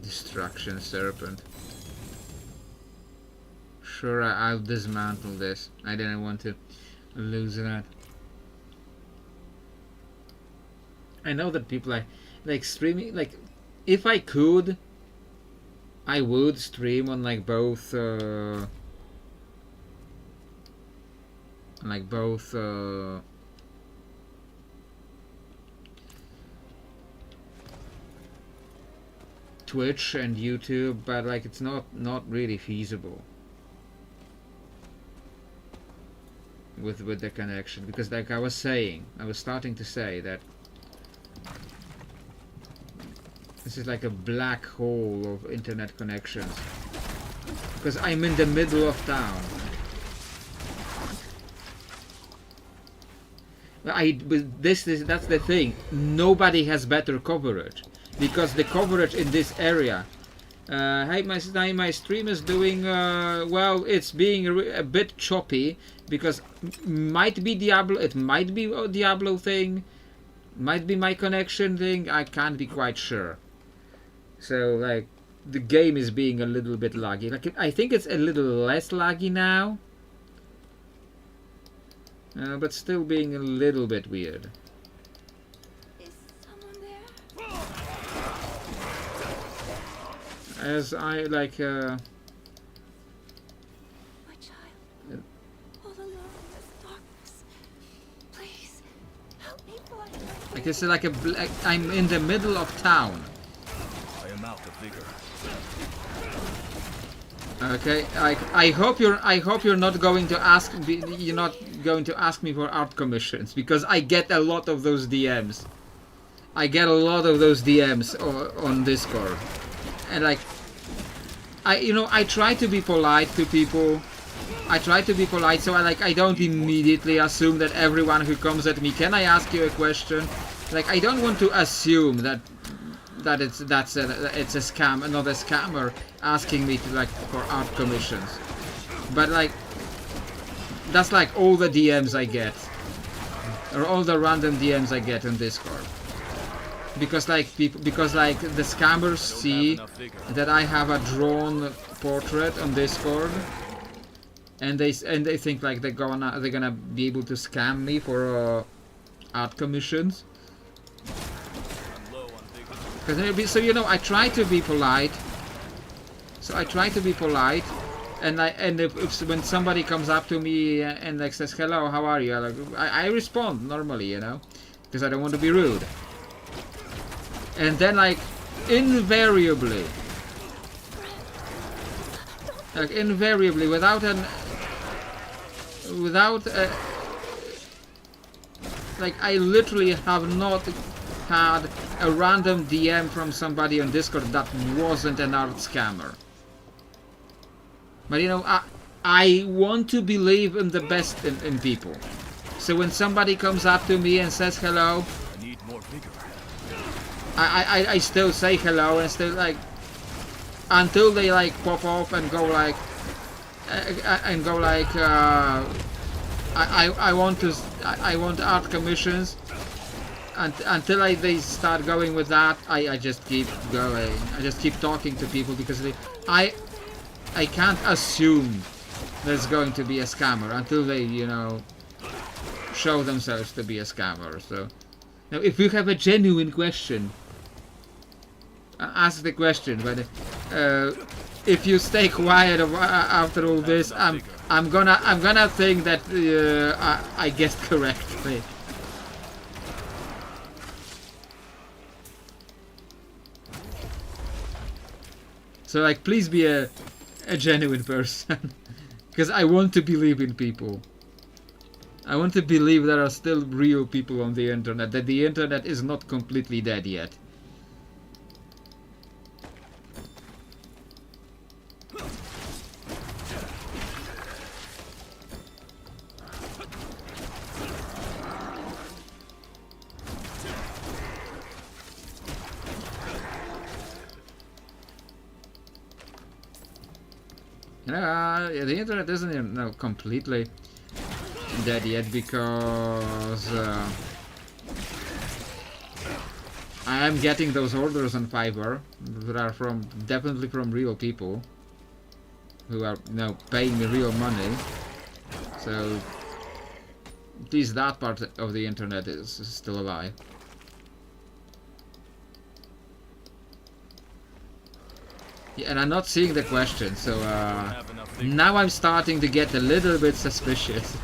Destruction Serpent. Sure, I'll dismantle this. I didn't want to lose that. I know that people like streaming. Like, if I could, I would stream on like both Twitch and YouTube, but like it's not really feasible with the connection, because like I was starting to say that this is like a black hole of internet connections, because I'm in the middle of town. That's the thing. Nobody has better coverage, because the coverage in this area. Hey, my stream is doing well. It's being a bit choppy because might be Diablo. It might be a Diablo thing. Might be my connection thing. I can't be quite sure. So like the game is being a little bit laggy. Like I think it's a little less laggy now. But still being a little bit weird. Is someone there? As I like My child. All alone in this darkness. Please help me find her. like it's like I'm in the middle of town. I am out of vigor. Okay, I hope you're not going to ask me for art commissions, because I get a lot of those DMs. I get a lot of those DMs on Discord, and like I try to be polite to people. I try to be polite, so I don't immediately assume that everyone who comes at me, can I ask you a question? Like I don't want to assume that it's a scam, another scammer asking me to for art commissions. But like that's like all the DMs I get, or all the random DMs I get on Discord. Because the scammers see that I have a drawn portrait on Discord, and they think like they're gonna be able to scam me for art commissions. So I try to be polite. And if when somebody comes up to me and like says hello, how are you? I respond normally, because I don't want to be rude. And then invariably, without I literally have not had a random DM from somebody on Discord that wasn't an art scammer. But I want to believe in the best in people. So when somebody comes up to me and says hello, I need more vigor. I still say hello, and still until they pop off and go I want art commissions. Until they start going with that, I just keep going. I just keep talking to people, because I can't assume there's going to be a scammer until they show themselves to be a scammer. So now if you have a genuine question, ask the question. But if you stay quiet after all this, I'm gonna think that I guessed correctly. So please be a genuine person, because I want to believe in people. I want to believe there are still real people on the internet, that the internet is not completely dead yet. The internet isn't completely dead yet, because I am getting those orders on Fiverr that are definitely from real people who are paying me real money. So at least that part of the internet is still alive. Yeah, and I'm not seeing the question, so now I'm starting to get a little bit suspicious.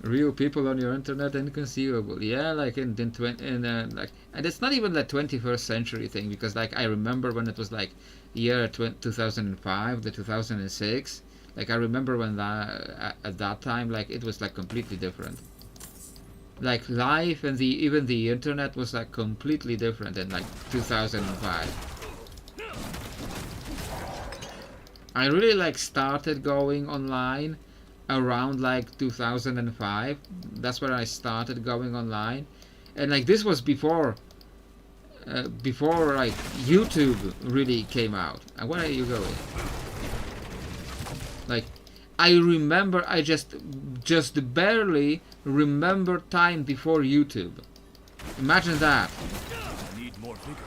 Real people on your internet, inconceivable. Yeah, like like, and it's not even the 21st century thing, because like I remember when it was like year 2005, the 2006. Like I remember when that at that time, like it was like completely different. Like life and even the internet was like completely different in like 2005. I really like started going online around like 2005. That's where I started going online, and like this was before before like YouTube really came out. And where are you going? Like I remember, I just barely remember time before YouTube. Imagine that. I need more vigor.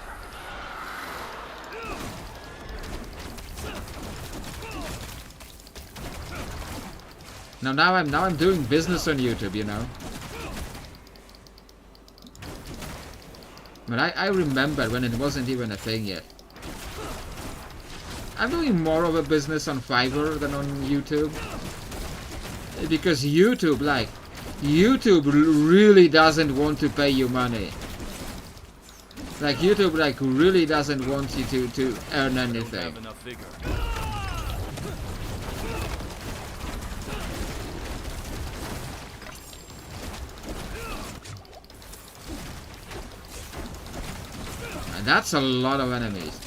Now I'm doing business on YouTube, you know. But I remember when it wasn't even a thing yet. I'm doing more of a business on Fiverr than on YouTube. Because YouTube really doesn't want to pay you money. Like YouTube like really doesn't want you to earn anything. Have enough vigor. And that's a lot of enemies.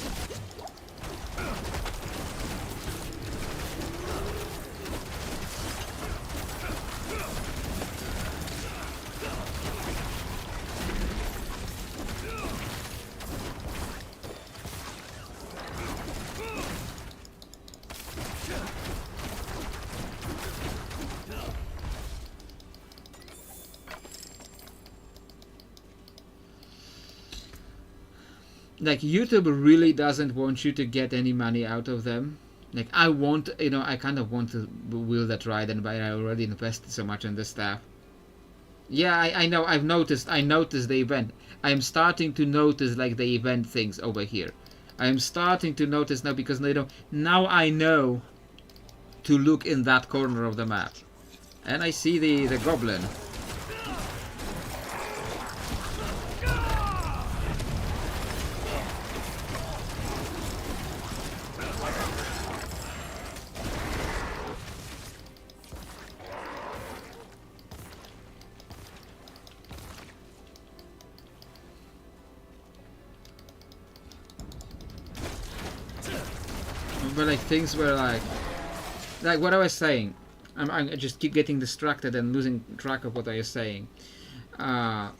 Like YouTube really doesn't want you to get any money out of them. Like I want, you know, I kind of want to wield that right, and I already invested so much in this stuff. Yeah, I know. I noticed the event. I'm starting to notice like the event things over here. I'm starting to notice now, because you know, now I know to look in that corner of the map, and I see the goblin. But like things were like what I was saying. I just keep getting distracted and losing track of what I was saying. The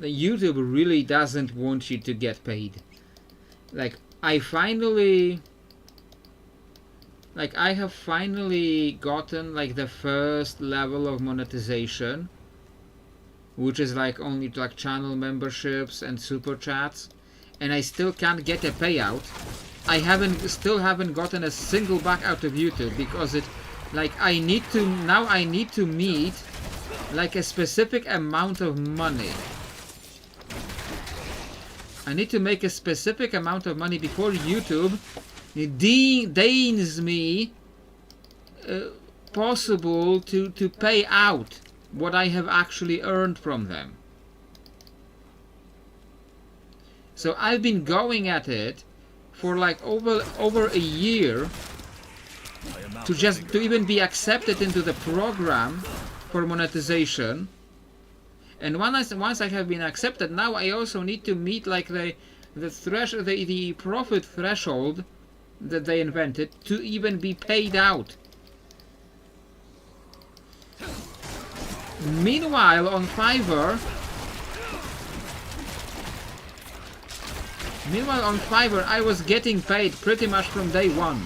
YouTube really doesn't want you to get paid. Like I have finally gotten like the first level of monetization, which is like only like channel memberships and super chats, and I still can't get a payout. I still haven't gotten a single buck out of YouTube, because it like I need to meet like a specific amount of money. I need to make a specific amount of money before YouTube deigns me possible to pay out what I have actually earned from them. So I've been going at it for like over a year to even be accepted into the program for monetization. And once I have been accepted, now I also need to meet like the profit threshold that they invented to even be paid out. Meanwhile, on Fiverr, I was getting paid pretty much from day one.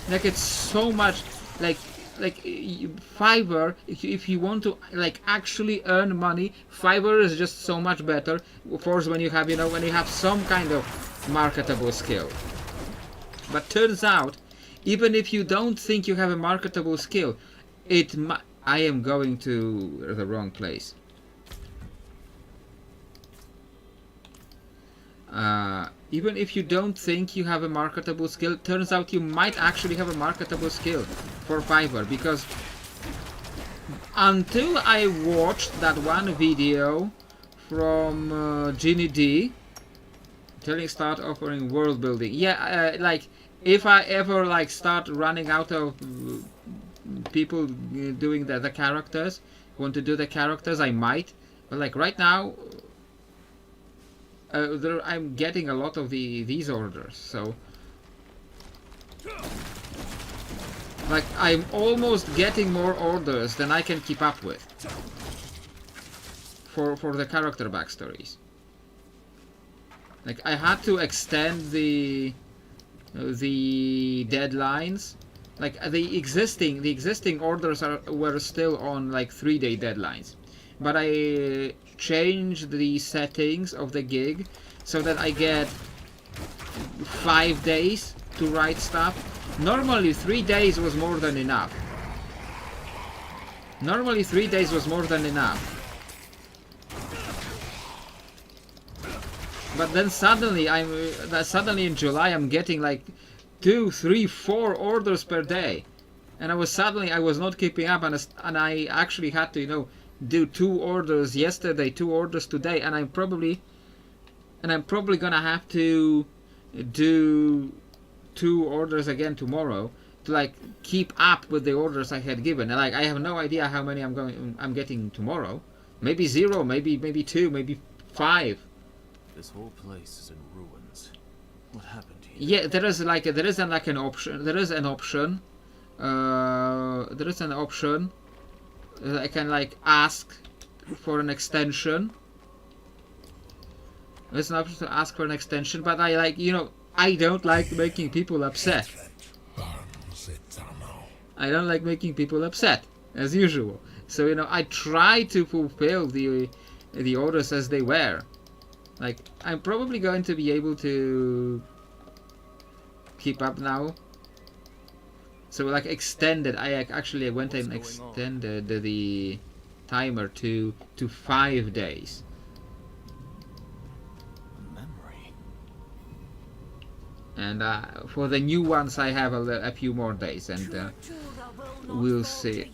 Like it's so much like Fiverr. If you want to like actually earn money, Fiverr is just so much better. Of course, when you have some kind of marketable skill. But turns out, even if you don't think you have a marketable skill, I am going to the wrong place. Even if you don't think you have a marketable skill, turns out you might actually have a marketable skill for Fiverr, because until I watched that one video from Ginny D telling start offering world building. Yeah, like if I ever like start running out of people doing the characters, want to do the characters, I might. But like right now, I'm getting a lot of these orders, so like I'm almost getting more orders than I can keep up with for the character backstories. Like I had to extend the deadlines. Like the existing orders were still on like 3-day deadlines, but I changed the settings of the gig so that I get 5 days to write stuff. Normally 3 days was more than enough. Normally 3 days was more than enough. But then suddenly in July I'm getting like 2, 3, 4 orders per day, and I was not keeping up, and I actually had to, you know, do 2 orders yesterday, 2 orders today, and I'm probably gonna have to do 2 orders again tomorrow to like keep up with the orders I had given. And like I have no idea how many I'm getting tomorrow. Maybe 0, maybe 2, maybe 5. This whole place is in ruins. What happened here? Yeah, there is an option. There is an option that I can like ask for an extension. There's an option to ask for an extension, but I like, you know, I don't like making people upset. I don't like making people upset, as usual. So, you know, I try to fulfill the orders as they were. Like, I'm probably going to be able to keep up now. So, like, extended. I actually went and extended the timer to 5 days. Memory. And for the new ones, I have a few more days, and we'll see.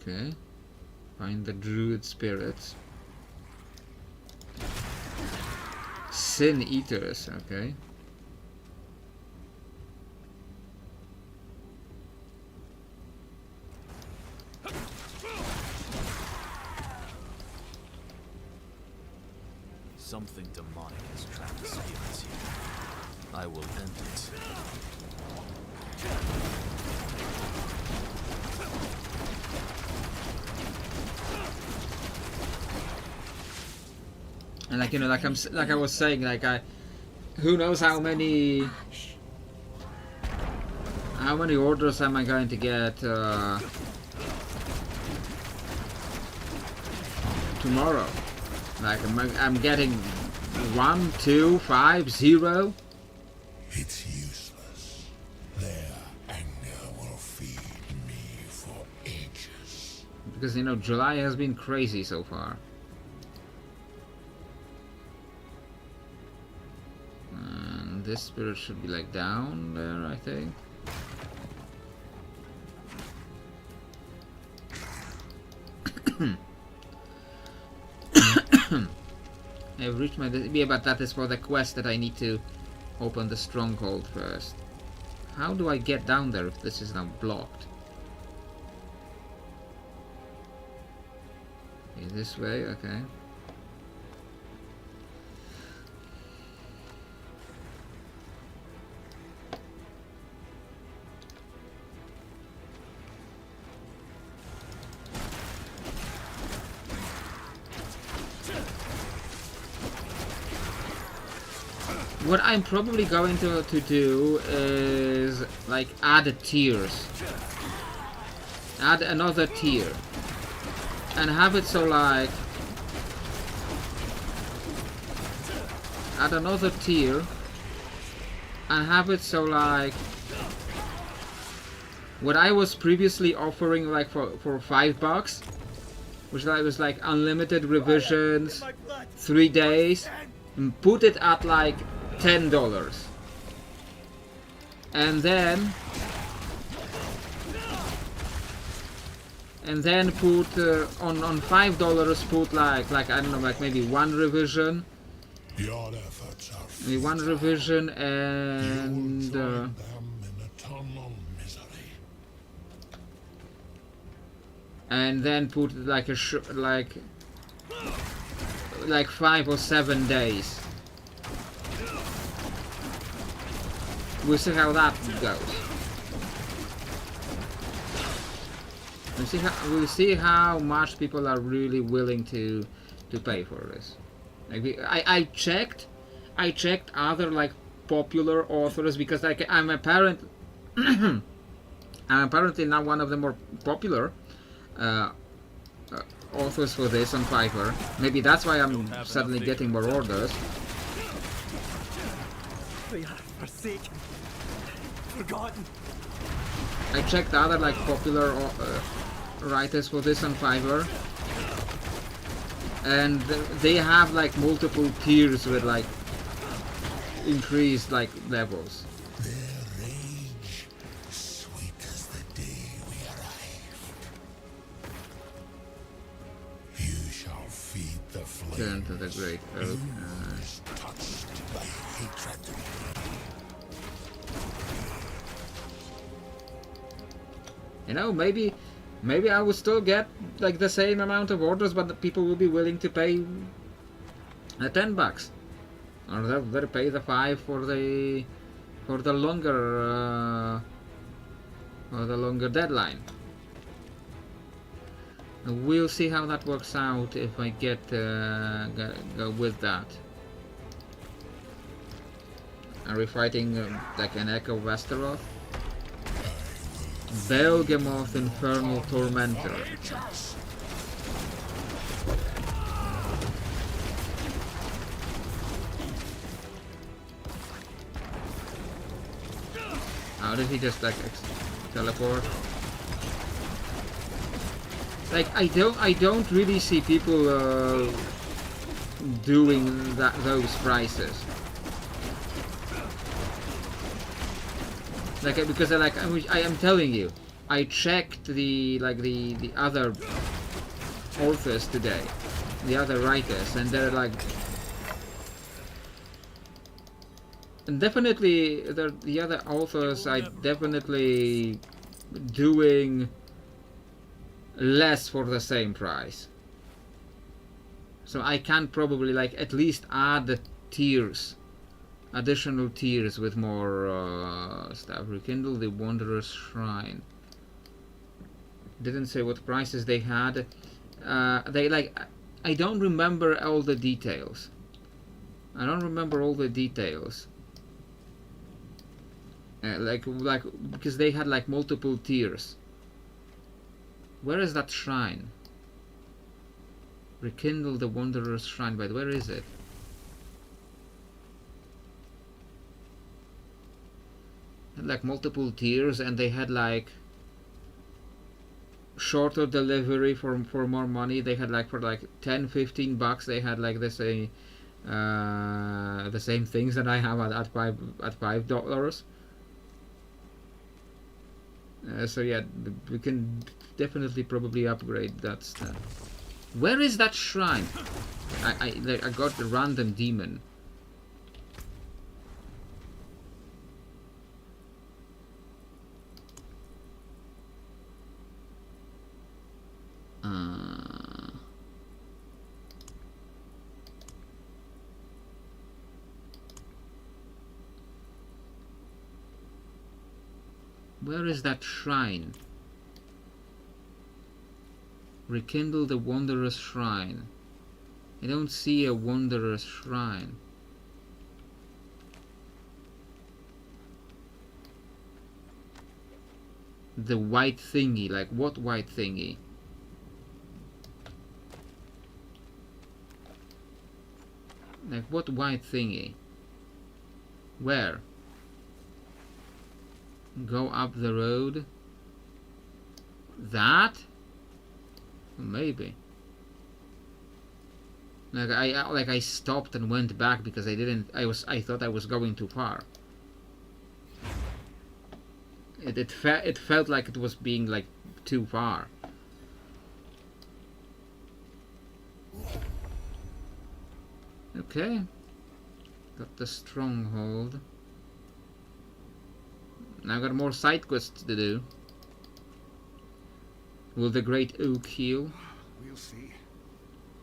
Okay, find the druid spirits. Sin eaters, okay. Something demonic has trapped the spirits here. I will end it. And like, you know, like I was saying, like who knows how many orders am I going to get tomorrow? Like I'm getting 1, 2, 5, 0. It's useless. Their anger will feed me for ages. Because, you know, July has been crazy so far. And this spirit should be like down there, I think. I've reached my... Yeah, but that is for the quest that I need to open the stronghold first. How do I get down there if this is now blocked? Okay, this way, okay. What I'm probably going to do is like add tiers. Add another tier. And have it so like add another tier I have it so like what I was previously offering like for $5, which was like unlimited revisions, 3 days, and put it at like $10, and then put on $5 put like I don't know, like maybe one revision. Your efforts are Maybe one revision you will and join them in eternal misery. and then put like like 5 or 7 days. We'll see how that goes. We'll see how much people are really willing to pay for this. Like I checked other like popular authors because like I'm apparently not one of the more popular authors for this on Fiverr. Maybe that's why I'm suddenly getting more orders. They are forsaken, forgotten. I checked other like popular writers for this on Fiverr, and they have like multiple tiers with like increased like levels. Their rage, sweet as the day we arrived. You shall feed the flame. Turn to the great oak. Is touched by hatred. You know, maybe I will still get like the same amount of orders, but the people will be willing to pay $10, or they'll pay the 5 for the longer deadline. We'll see how that works out if I get go with that. Are we fighting like an Echo Westeroth? Belgamoth Infernal Tormentor. How did he just like teleport? Like I don't really see people doing those prices. Like because I am telling you, I checked the other authors today, the other writers, and they're like, and definitely the other authors are definitely doing less for the same price. So I can probably like at least add tiers. Additional tiers with more stuff. Rekindle the Wanderer's Shrine. Didn't say what prices they had. They like I don't remember all the details. Like because they had like multiple tiers. Where is that shrine? Rekindle the Wanderer's Shrine, but where is it? Like multiple tiers, and they had like shorter delivery for more money. They had like for like $10-15 they had like the same things that I have at $5. So yeah, we can definitely probably upgrade that stuff. Where is that shrine? I got a random demon. Where is that shrine? Rekindle the Wanderer's Shrine. I don't see a Wanderer's Shrine. The white thingy, like what white thingy? Like what white thingy? Where? Go up the road. That? Maybe. Like I stopped and went back because I thought I was going too far. It felt like it was being like too far. Okay. Got the stronghold. Now I've got more side quests to do. Will the great oak heal? We'll see.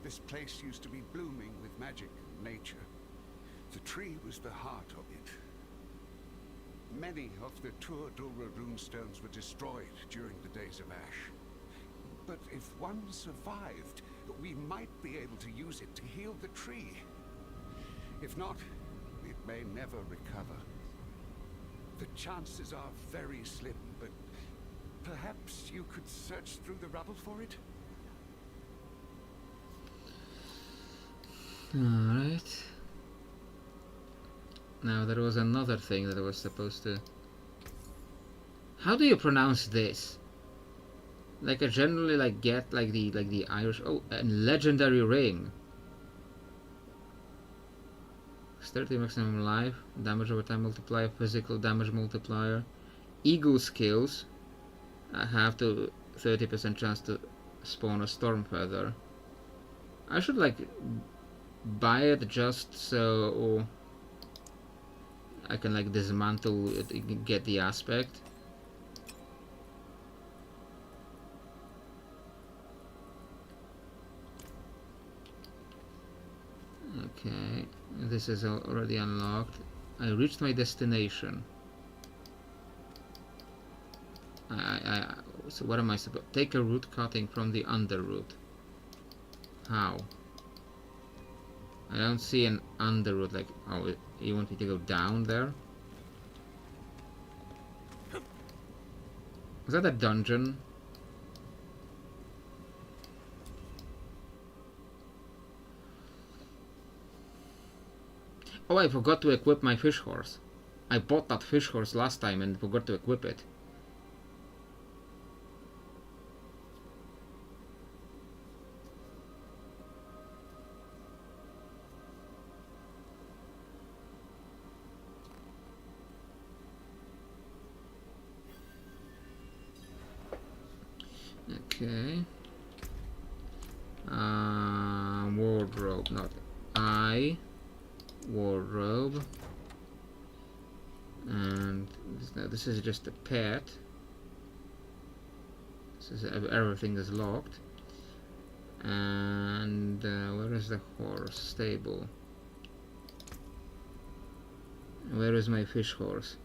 This place used to be blooming with magic and nature. The tree was the heart of it. Many of the Tur Dulra runestones were destroyed during the days of Ash. But if one survived, we might be able to use it to heal the tree. If not, it may never recover. The chances are very slim, but perhaps you could search through the rubble for it? Alright. Now there was another thing that I was supposed to... How do you pronounce this? Like I generally like get like the Irish... Oh, a legendary ring. 30 maximum life, damage over time multiplier, physical damage multiplier, eagle skills. I have to 30% chance to spawn a storm feather. I should like buy it just so I can like dismantle it and get the aspect. Okay, this is already unlocked. I reached my destination. So what am I supposed to take a root cutting from the underroot? How? I don't see an underroot. Like, oh, you want me to go down there? Is that a dungeon? Oh, I forgot to equip my fish horse. I bought that fish horse last time and forgot to equip it. Okay. Wardrobe, not wardrobe. And this is just a pet. This is everything is locked. And where is the horse stable? Where is my fish horse?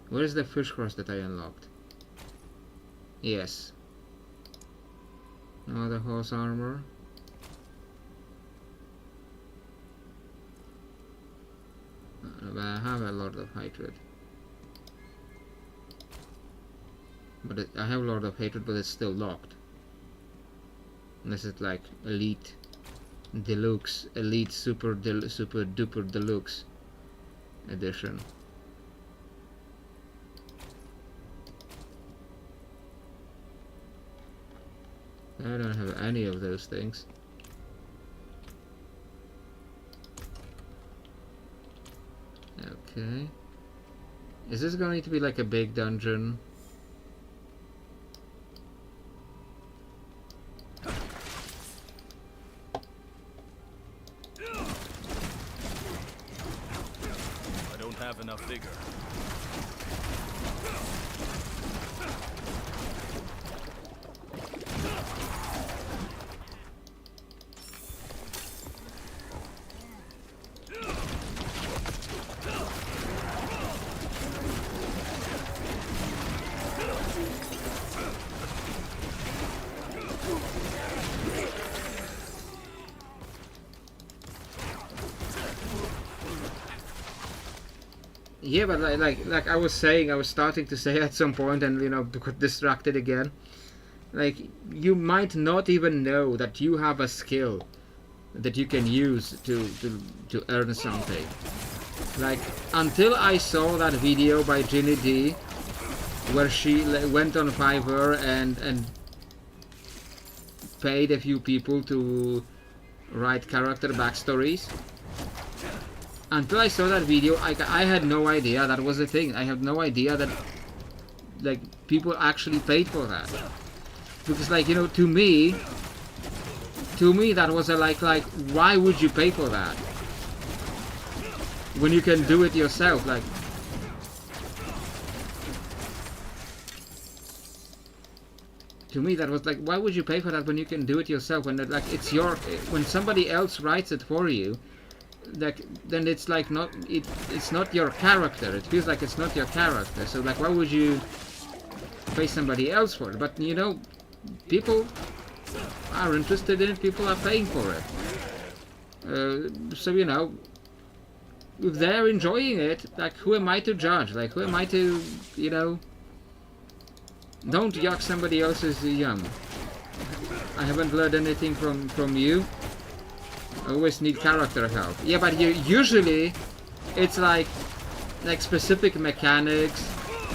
Where is the fish horse that I unlocked? Yes. No other horse armor. But I have a Lord of Hatred. But I have Lord of Hatred, but it's still locked. Unless it's like Elite Deluxe, Elite Super Duper Deluxe Edition. I don't have any of those things. Okay. Is this going to be like a big dungeon? I don't have enough vigor. Yeah, but like I was saying, I was starting to say at some point, and you know, got distracted again. Like, you might not even know that you have a skill that you can use to earn something. Like, until I saw that video by Ginny D, where she went on Fiverr and paid a few people to write character backstories. Until I saw that video, I had no idea that was a thing. I had no idea that, like, people actually paid for that. Because, like, you know, to me that was a like, why would you pay for that? When you can do it yourself, like... To me that was like, why would you pay for that when you can do it yourself? When like it's your... When somebody else writes it for you, like, then it's like not... It's not your character. It feels like it's not your character. So like, why would you pay somebody else for it? But you know, people are interested in it, people are paying for it. So you know, if they're enjoying it, like, who am I to judge? Like, who am I to, you know, don't yuck somebody else's yum. I haven't learned anything from you. I always need character help. Yeah, but usually it's like specific mechanics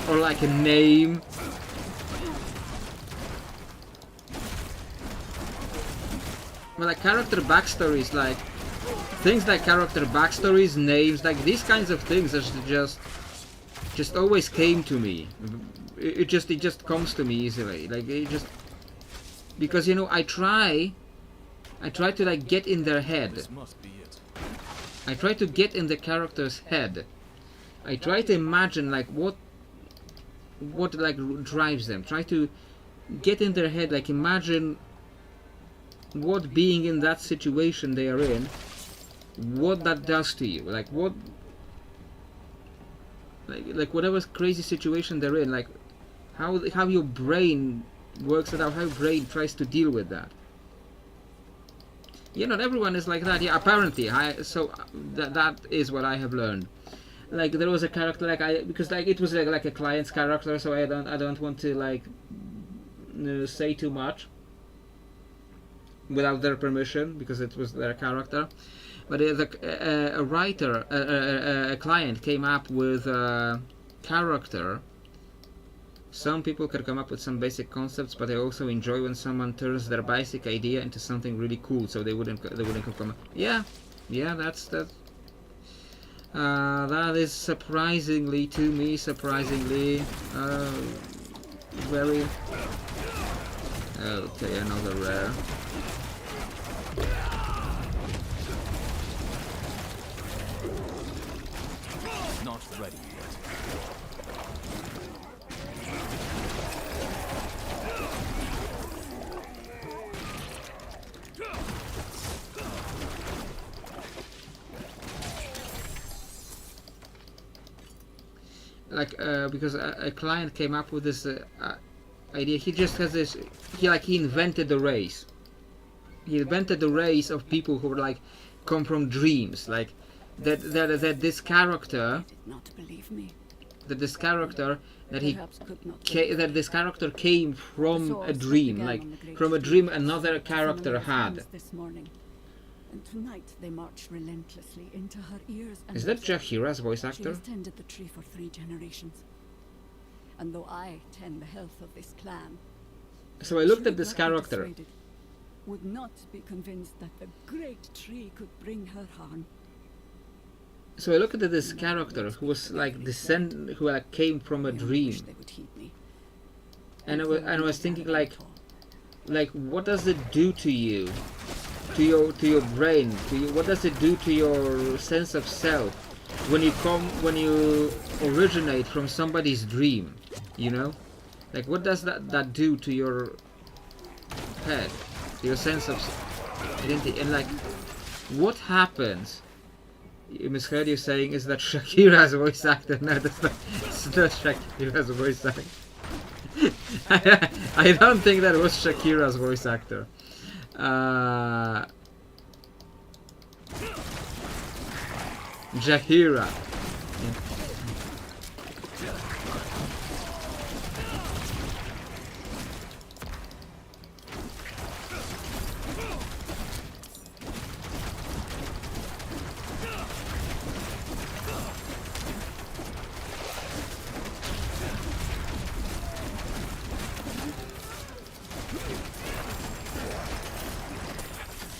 or like a name. Well, like character backstories, like things like character backstories, names, like these kinds of things are just always came to me. It just comes to me easily. Like it just, because you know, I try to like get in their head. This must be it. I try to get in the character's head. I try to imagine like what like drives them. Try to get in their head, like imagine what being in that situation they are in, what that does to you. Like what, like whatever crazy situation they're in, like how your brain works it out, how your brain tries to deal with that. Yeah, not everyone is like that. Yeah, apparently. So that is what I have learned. Like there was a character, like because like it was like a client's character, so I don't want to like say too much without their permission, because it was their character. But a writer, a client came up with a character. Some people can come up with some basic concepts, but I also enjoy when someone turns their basic idea into something really cool, so they wouldn't come. Yeah, that is surprisingly to me, very. Okay, another rare. Not ready yet. Like because a client came up with this idea. He just has this. He invented the race. He invented the race of people who were like come from dreams. Like that this character. Not believe me. That this character that this character came The from a swords dream, began like on the great from a tree. dream another character Summoned had. hands this morning. And tonight they marched relentlessly into her ears and Is that her- Jahira's voice She actor? has tended the tree for 3 generations. And though I tend the health of this clan, So I looked she at this would not be character. persuaded, would not be convinced that the great tree could bring her harm. So I looked at this character who was like who like came from a I only dream, wish they would heed me. and I was thinking Gathering like, at all. what does it do to you, to your brain, what does it do to your sense of self when you originate from somebody's dream, you know? Like what does that do to your head, to your sense of identity, and like what happens? You misheard you saying is that Shakira's voice actor. No, it's not Shakira's voice actor. I don't think that was Shakira's voice actor. Jahira.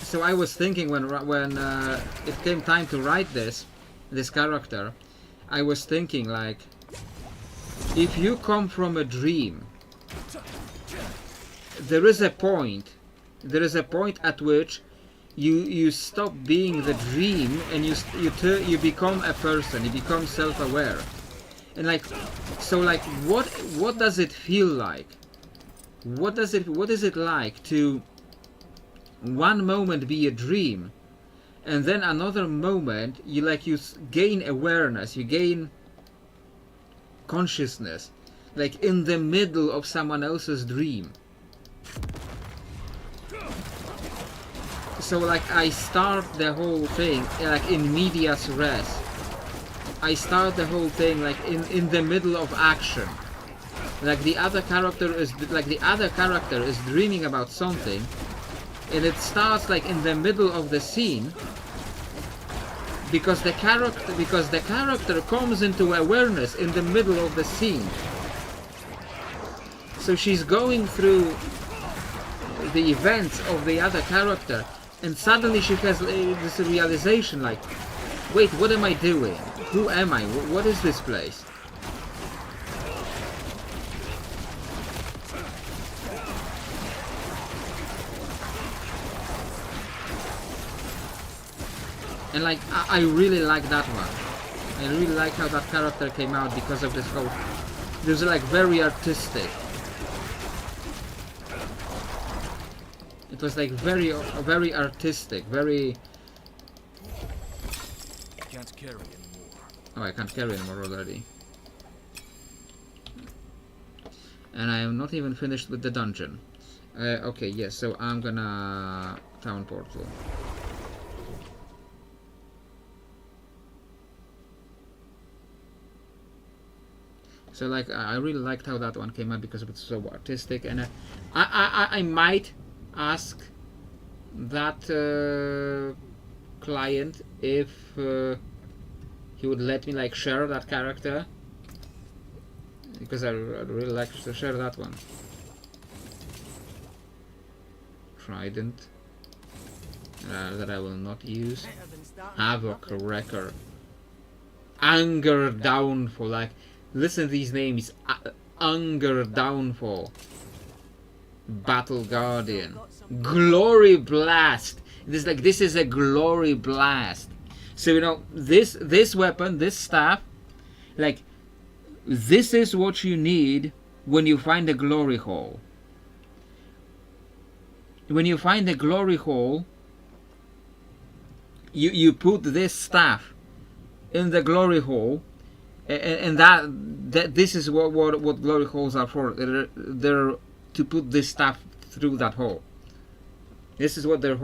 So I was thinking when it came time to write this character, I was thinking like, if you come from a dream, there is a point at which you stop being the dream and you become a person, you become self-aware. And like, so like, what does it feel like? What is it like to one moment be a dream, and then another moment you gain awareness, you gain consciousness, like in the middle of someone else's dream. So like I start the whole thing like in medias res. I start the whole thing like in the middle of action. Like the other character is dreaming about something, and it starts like in the middle of the scene because the character comes into awareness in the middle of the scene. So she's going through the events of the other character, and suddenly she has this realization like, wait, what am I doing? Who am I? What is this place? And like, I really like that one. I really like how that character came out because of this whole... This is like very artistic. It was like very artistic, very... Can't carry anymore. Oh, I can't carry anymore already. And I am not even finished with the dungeon. Okay, yes, so I'm gonna... Town portal. So like I really liked how that one came out because it was so artistic, and I might ask that client if he would let me like share that character, because I'd really like to share that one. Trident that I will not use. Havoc Wrecker. Anger Downfall. Like, listen to these names. Anger Downfall. Battle Guardian. Glory Blast. This is a Glory Blast. So you know, this weapon, this staff, like, this is what you need when you find a glory hole. When you find a glory hole, you put this staff in the glory hole, and that this is what glory holes are for. They're to put this stuff through that hole. This is what they're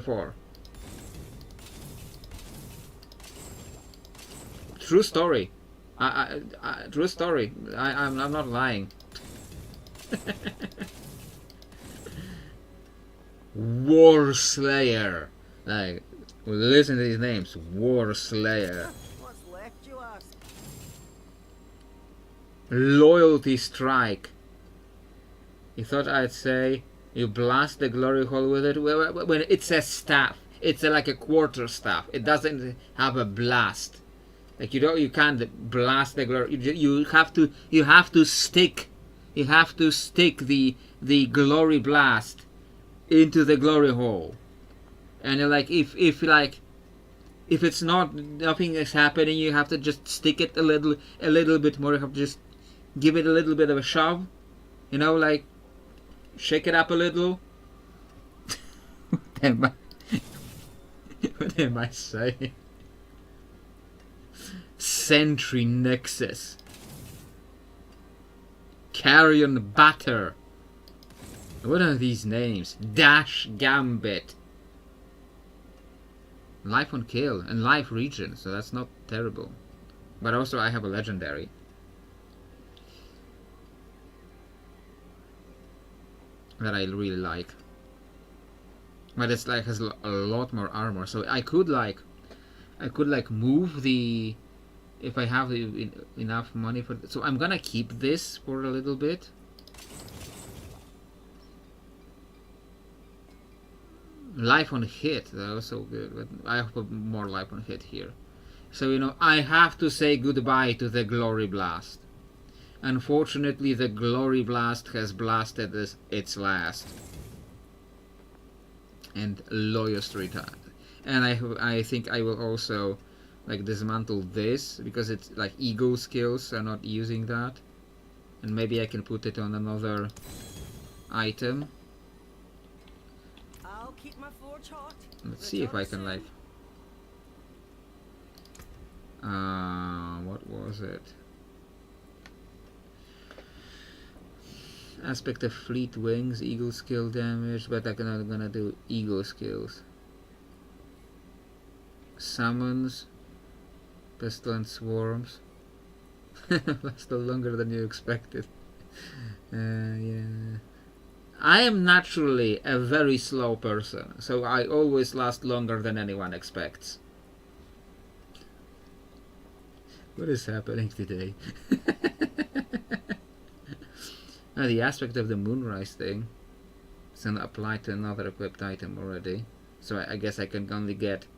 for. True story. True story. I'm not lying. War Slayer. Like, listen to these names. War Slayer. What's left, you ask? Loyalty Strike. You thought I'd say you blast the glory hole with it? When it's a staff, it's like a quarter staff. It doesn't have a blast. Like, you can't blast the glory. You have to stick the glory blast into the glory hole. And you're like, if it's not, nothing is happening, you have to just stick it a little bit more. You have to just give it a little bit of a shove, you know, like shake it up a little. What am I saying? Sentry Nexus. Carrion Batter. What are these names? Dash Gambit. Life on Kill and Life Regen, so that's not terrible. But also I have a legendary. That I really like. But it's like has a lot more armor, so I could like move the, if I have enough money for. So I'm gonna keep this for a little bit. Life on hit, though, so good. But I have put more life on hit here. So, you know, I have to say goodbye to the Glory Blast. Unfortunately, the Glory Blast has blasted its last. And Loyalist retired. And I think I will also like dismantle this, because it's like ego skills are not using that. And maybe I can put it on another item. I'll keep my forge hot. Let's see if I can like what was it? Aspect of fleet wings, eagle skill damage, but I'm not gonna do eagle skills. Summons, pestilent swarms. Lasted longer than you expected. Yeah. I am naturally a very slow person, so I always last longer than anyone expects. What is happening today? The aspect of the moonrise thing is gonna apply to another equipped item already. So I guess I can only get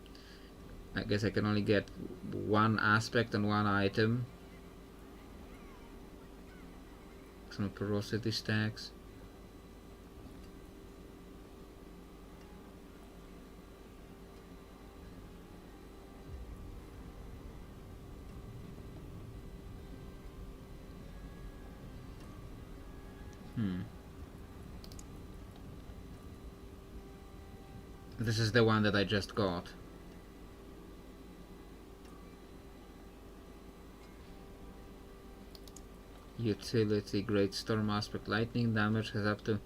one aspect on one item. Some porosity stacks. This is the one that I just got. Utility, Great Storm Aspect, lightning damage has up to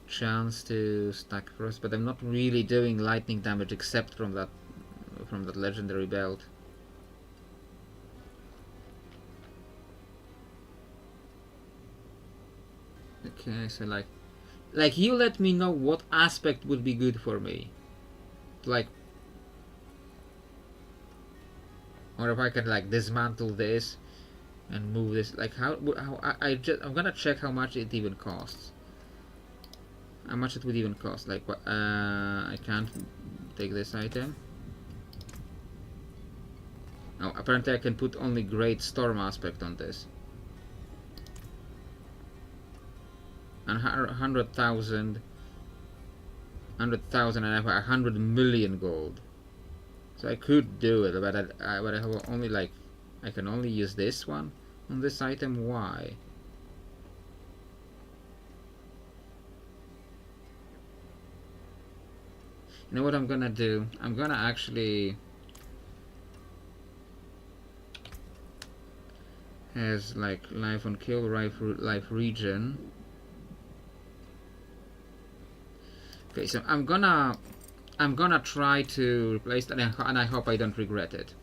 chance to stack frost, but I'm not really doing lightning damage except from that legendary belt. Okay, so like you let me know what aspect would be good for me, like, or if I can like dismantle this and move this, like how I'm gonna check how much it even costs. How much it would even cost? Like what? I can't take this item. Oh, apparently I can put only Great Storm Aspect on this. And 100,000, and I have 100 million gold. So I could do it, but I have only like, I can only use this one on this item. Why? You know what I'm gonna do? I'm gonna actually has like life on kill, life regen. Okay, so I'm gonna try to replace that, and I hope I don't regret it.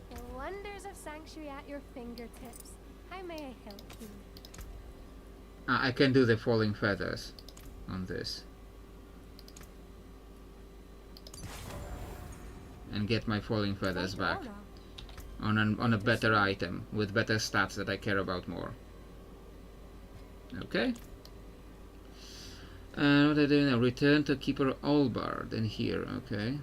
The wonders of Sanctuary at your fingertips. How may I help you? I can do the falling feathers on this. And get my falling feathers back. On a better item with better stats that I care about more. Okay. And what I do now? Return to Keeper Allbard in here. Okay.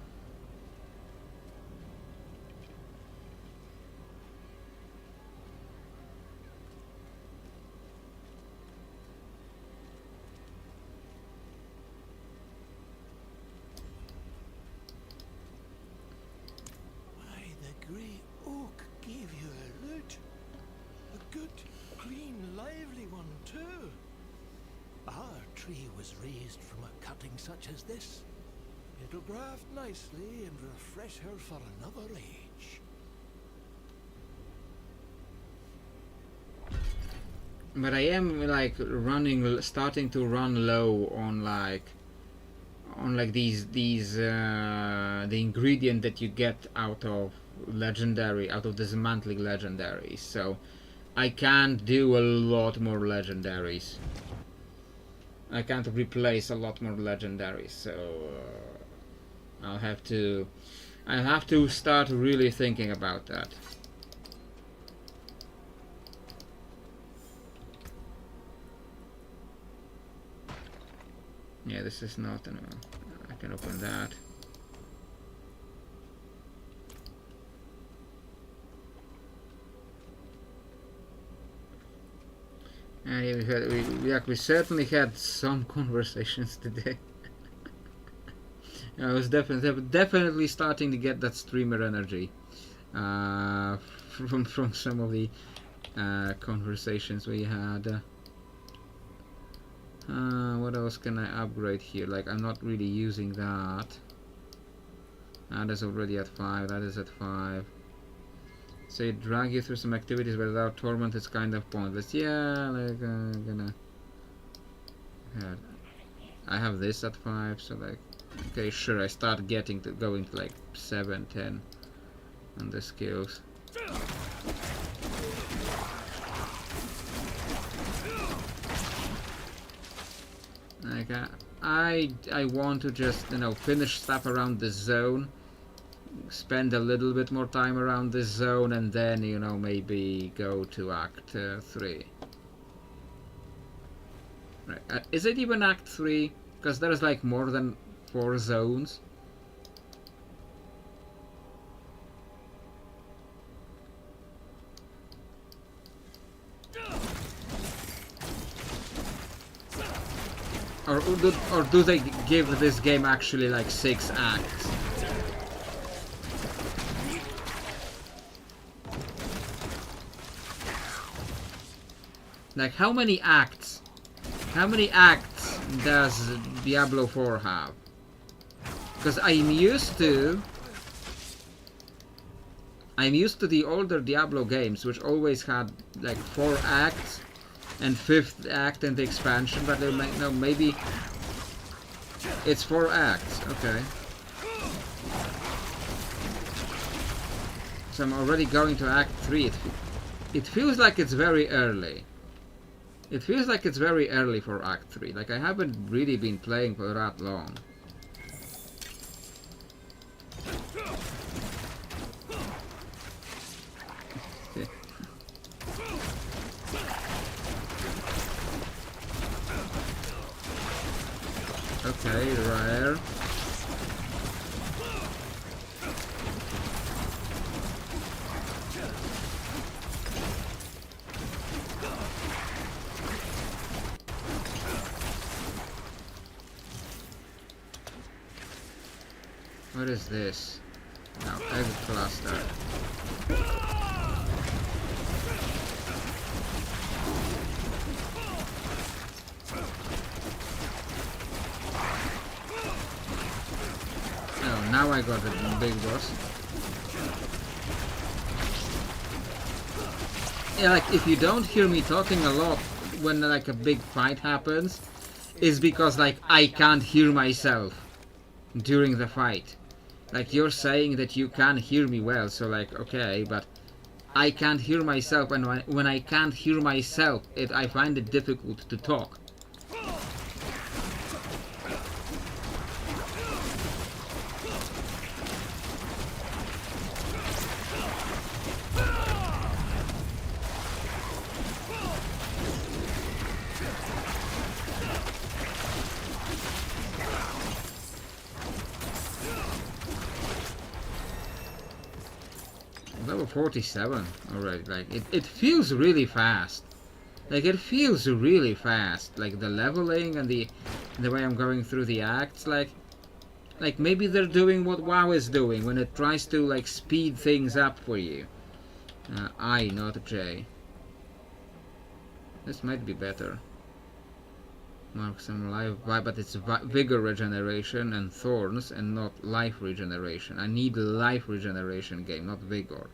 Such as this. It'll graft nicely and refresh her for another age. But I am like starting to run low on these the ingredient that you get out of dismantling legendaries. So I can't do a lot more legendaries. I can't replace a lot more legendaries, so I'll have to start really thinking about that. Yeah, this is not. I can open that. And yeah, we certainly had some conversations today. I was definitely starting to get that streamer energy from some of the conversations we had. What else can I upgrade here? Like, I'm not really using that. That is already at 5. That is at 5. So it drag you through some activities, but without torment, it's kind of pointless. Yeah, like gonna. Yeah, I have this at 5, so like, okay, sure. I start going to like 7, 10 on the skills. Like I want to just finish stuff around this zone, spend a little bit more time around this zone, and then maybe go to Act 3. Right? Is it even Act 3? Because there's like more than 4 zones. Or do they give this game actually like 6 acts? Like, how many acts? How many acts does Diablo 4 have? Because I'm used to the older Diablo games, which always had like 4 acts and 5th act in the expansion, but they might no, maybe it's 4 acts. Okay. So I'm already going to Act 3. It feels like it's very early. It feels like it's very early for Act 3. Like, I haven't really been playing for that long. Okay, rare. What is this? Now, egg cluster. Oh, now I got the big boss. Yeah, like, if you don't hear me talking a lot when like a big fight happens, is because like I can't hear myself during the fight. Like, you're saying that you can hear me well, so like, okay, but I can't hear myself, and when I can't hear myself, I find it difficult to talk. Level 47 already. Like, it feels really fast. Like, it feels really fast. Like, the leveling and the way I'm going through the acts. Like maybe they're doing what WoW is doing when it tries to like speed things up for you. I, not J. This might be better. Mark some life, but it's vigor regeneration and thorns and not life regeneration. I need a life regeneration game, not vigor.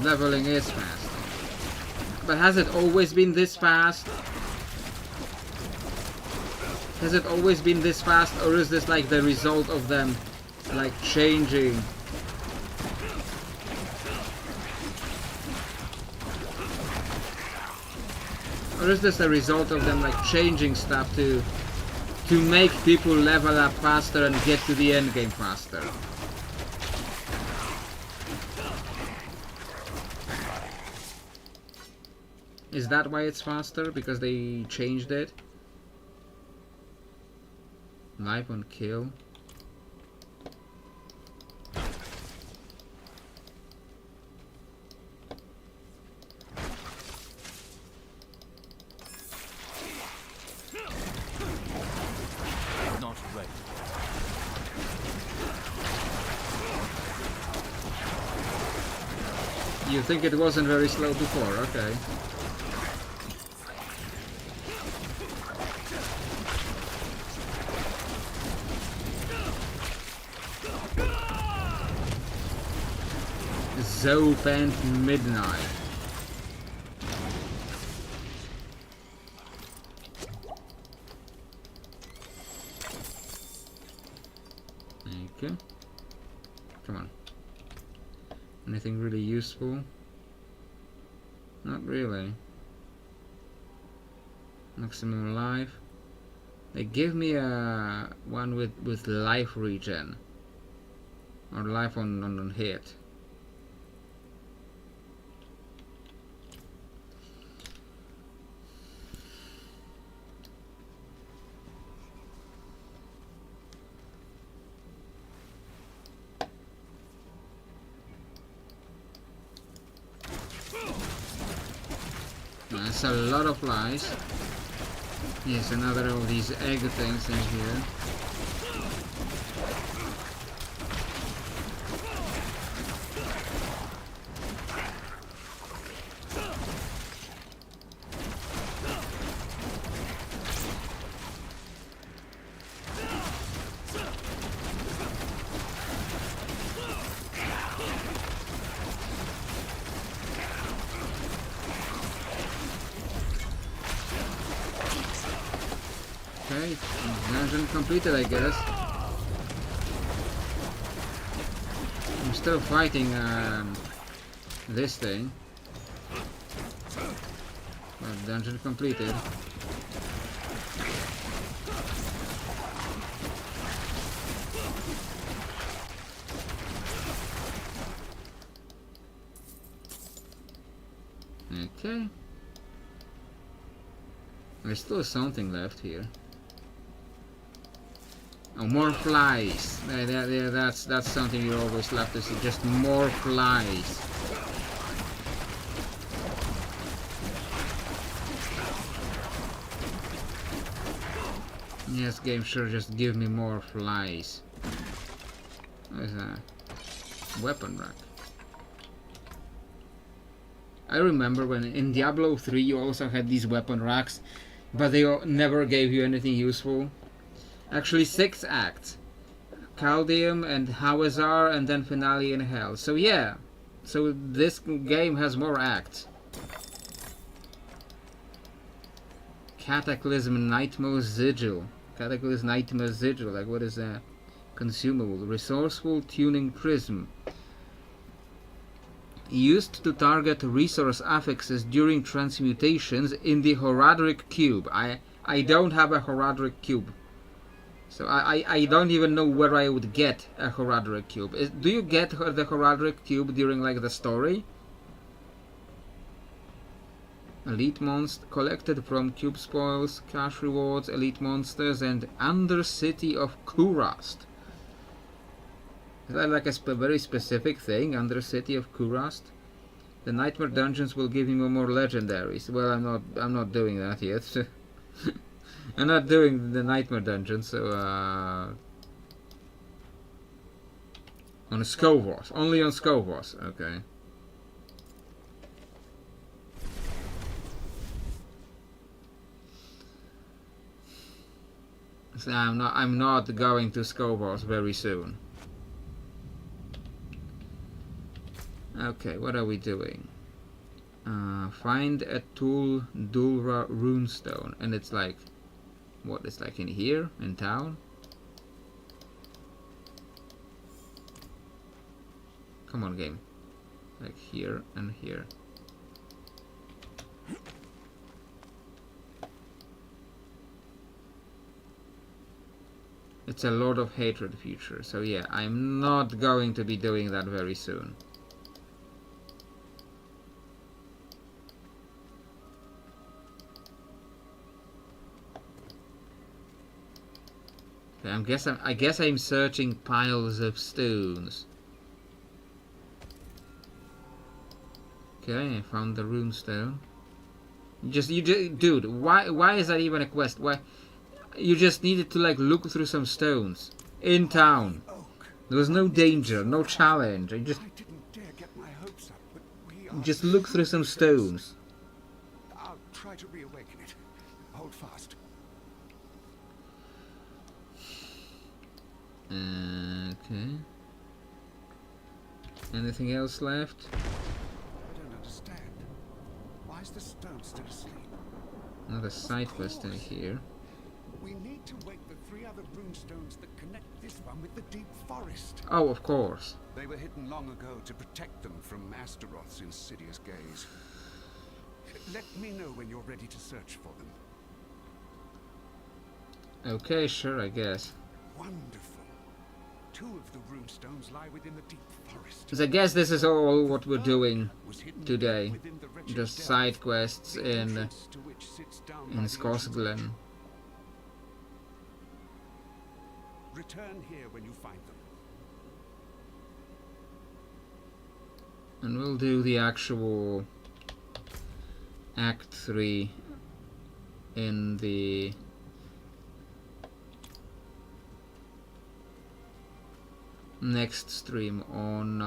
Leveling is fast. But has it always been this fast? Has it always been this fast, or is this like the result of them like changing? Or is this a result of them like changing stuff to to make people level up faster and get to the end game faster. Is that why it's faster? Because they changed it? Life on kill. Not ready. You think it wasn't very slow before? Okay. Zope and Midnight. Okay. Come on. Anything really useful? Not really. Maximum life. They give me a one with life regen. Or life on hit. That's a lot of flies. Yes, another of these egg things in here. Okay, dungeon completed, I guess. I'm still fighting this thing. But dungeon completed. Okay. There's still something left here. Oh, more flies. That's something you always love to see. Just more flies. Yes, game, sure, just give me more flies. What is that? Weapon rack. I remember when in Diablo 3 you also had these weapon racks, but they never gave you anything useful. Actually 6 acts. Caldeum and Hawazar and then Finale in Hell. So yeah, so this game has more acts. Cataclysm Nightmare Sigil. Cataclysm Nightmare Sigil, like what is that? Consumable. Resourceful Tuning Prism. Used to target resource affixes during transmutations in the Horadric Cube. I don't have a Horadric Cube. So I don't even know where I would get a Horadric Cube. Do you get the Horadric Cube during like the story? Elite monster collected from cube spoils, cash rewards, elite monsters, and Undercity of Kurast. Is that like a very specific thing? Undercity of Kurast? The nightmare dungeons will give you more legendaries. Well, I'm not doing that yet. I'm not doing the nightmare dungeon, so on Skovos, only on Skovos. Okay. So I'm not going to Skovos very soon. Okay, what are we doing? Find a Tool Dulra runestone, and it's like, what? It's like in here, in town. Come on, game. Like here and here. It's a Lord of Hatred feature, so yeah, I'm not going to be doing that very soon. Okay, I guess I'm searching piles of stones. Okay, I found the runestone. Dude, why is that even a quest? Why? You just needed to like look through some stones in town. There was no danger, no challenge. I didn't dare get my hopes up, but just look through some stones. I'll try to reawaken it. Hold fast. Okay. Anything else left? I don't understand. Why is the stone still asleep? Another side quest in here. We need to wake the 3 other runestones that connect this one with the deep forest. Oh, of course. They were hidden long ago to protect them from Astaroth's insidious gaze. Let me know when you're ready to search for them. Okay, sure, I guess. Wonderful. 2 of the runestones lie within the deep forest. So I guess this is all what we're doing today. Just side quests in Skorsglen. Return here when you find them. And we'll do the actual Act 3 in the next stream on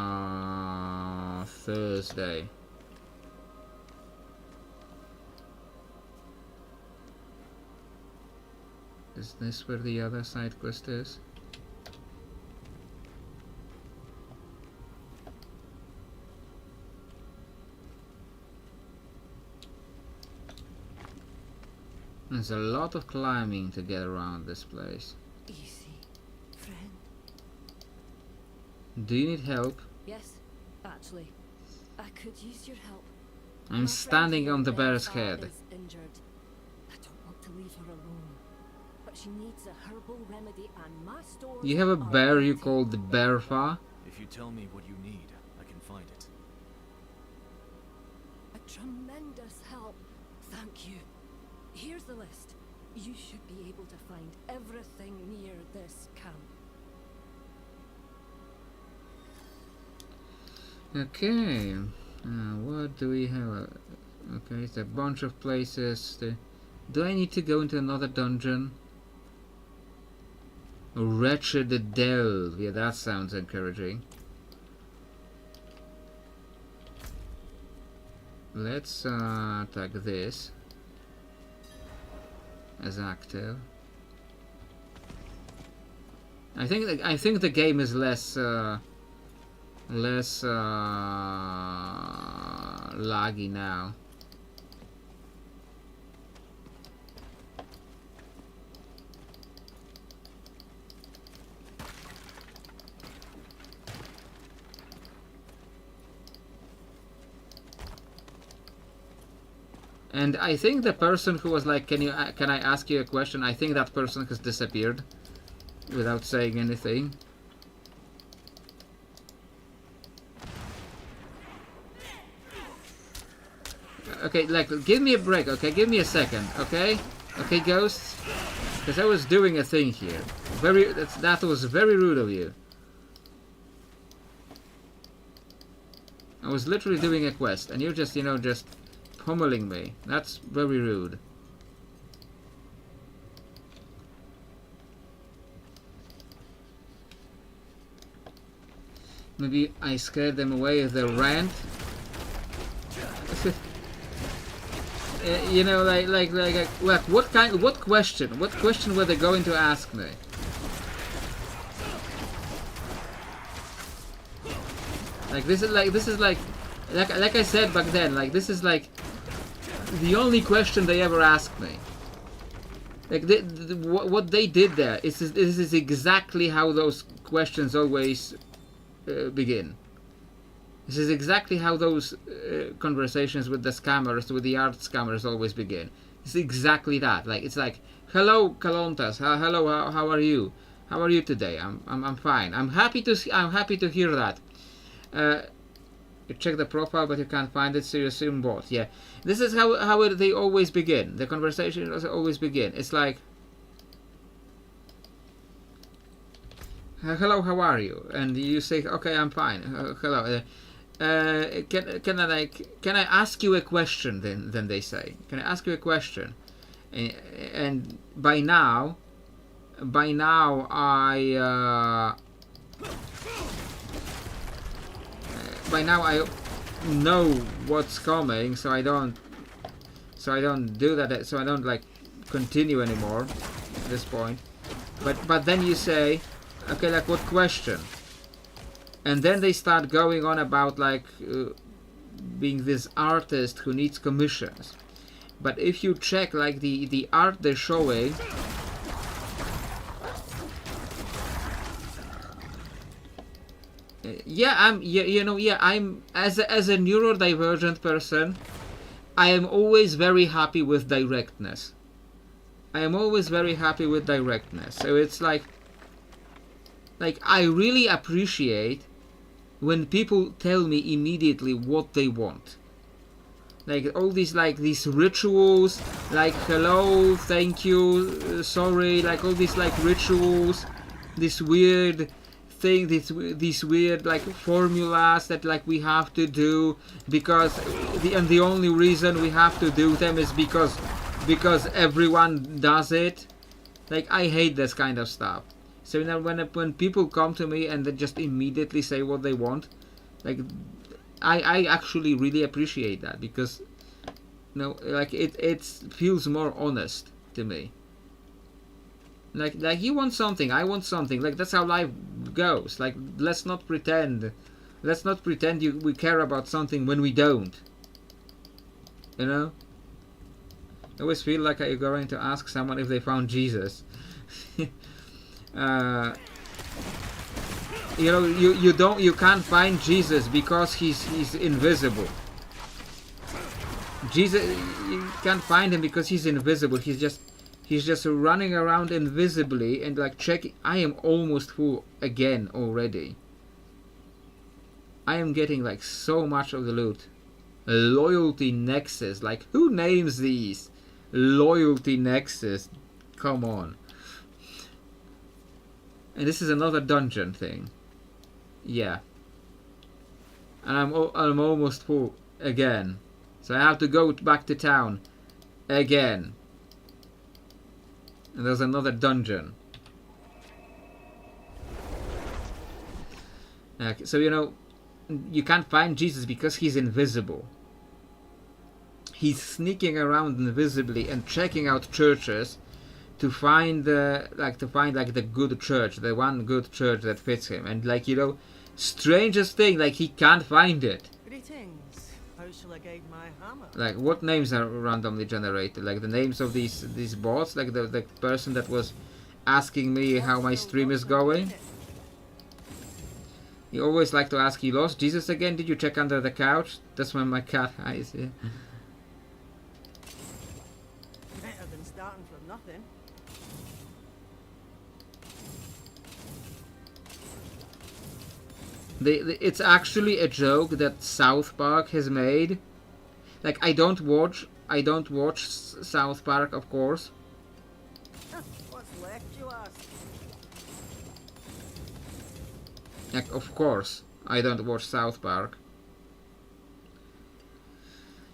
Thursday. Is this where the other side quest is? There's a lot of climbing to get around this place. Easy, friend. Do you need help? Yes, actually. I could use your help. I'm standing on the bear's head. Is injured. I don't want to leave her alone. But she needs a herbal remedy and my stores. You have a bear you call the Bearfa? If you tell me what you need, I can find it. A tremendous help. Thank you. Here's the list. You should be able to find everything near this camp. Okay. What do we have? Okay, it's a bunch of places. Do I need to go into another dungeon? Wretched Delve. Yeah, that sounds encouraging. Let's tag this as active. I think the game is less laggy now. And I think the person who was like, can I ask you a question? I think that person has disappeared without saying anything. Okay, like, give me a break, okay? Give me a second, okay? Okay, ghosts? Because I was doing a thing here. That was very rude of you. I was literally doing a quest, and you're just, you know, just pummeling me. That's very rude. Maybe I scared them away with the rant. You know, like, what question were they going to ask me? Like, this is like I said back then, like, this is like the only question they ever asked me. Like, what they did there is exactly how those questions always begin. This is exactly how those conversations with the scammers, with the art scammers, always begin. It's exactly that. Like, it's like, hello, Kalontas. Hello, how are you? How are you today? I'm fine. I'm happy to hear that. You check the profile, but you can't find it, so you assume bot. Yeah, this is how they always begin. The conversation always begin. It's like, hello, how are you? And you say, okay, I'm fine. Hello. Can I ask you a question? Then they say, can I ask you a question? And by now I know what's coming, so I don't do that. So I don't like continue anymore at this point. But then you say, okay, like what question? And then they start going on about like being this artist who needs commissions. But if you check like the art they're showing, I'm as a neurodivergent person, I am always very happy with directness. So it's like I really appreciate when people tell me immediately what they want. Like all these rituals, like hello, thank you, sorry, like all these like rituals, this weird thing, these weird like formulas that like we have to do because the only reason we have to do them is because everyone does it. Like I hate this kind of stuff. So now when people come to me and they just immediately say what they want, like I actually really appreciate that, because like it feels more honest to me. Like you want something, I want something. Like that's how life goes. Like let's not pretend we care about something when we don't. I always feel like you're going to ask someone if they found Jesus. You can't find Jesus because he's invisible. Jesus, you can't find him because he's invisible. He's just running around invisibly and like checking. I am almost full again already. I am getting like so much of the loot. Loyalty Nexus, like who names these? Loyalty Nexus, come on. And this is another dungeon thing. Yeah. And I'm almost full again. So I have to go back to town again. And there's another dungeon. Okay, so you can't find Jesus because he's invisible. He's sneaking around invisibly and checking out churches to find the good church, the one good church that fits him. And strangest thing, like he can't find it. Greetings. How shall I guide my hammer? Like what names are randomly generated? Like the names of these bots, like the person that was asking me how my stream is going. You always like to ask, you lost Jesus again? Did you check under the couch? That's when my cat hides. Yeah. Better than starting from nothing. It's actually a joke that South Park has made. Like I don't watch South Park, of course. What's left, you ask? Like of course I don't watch South Park.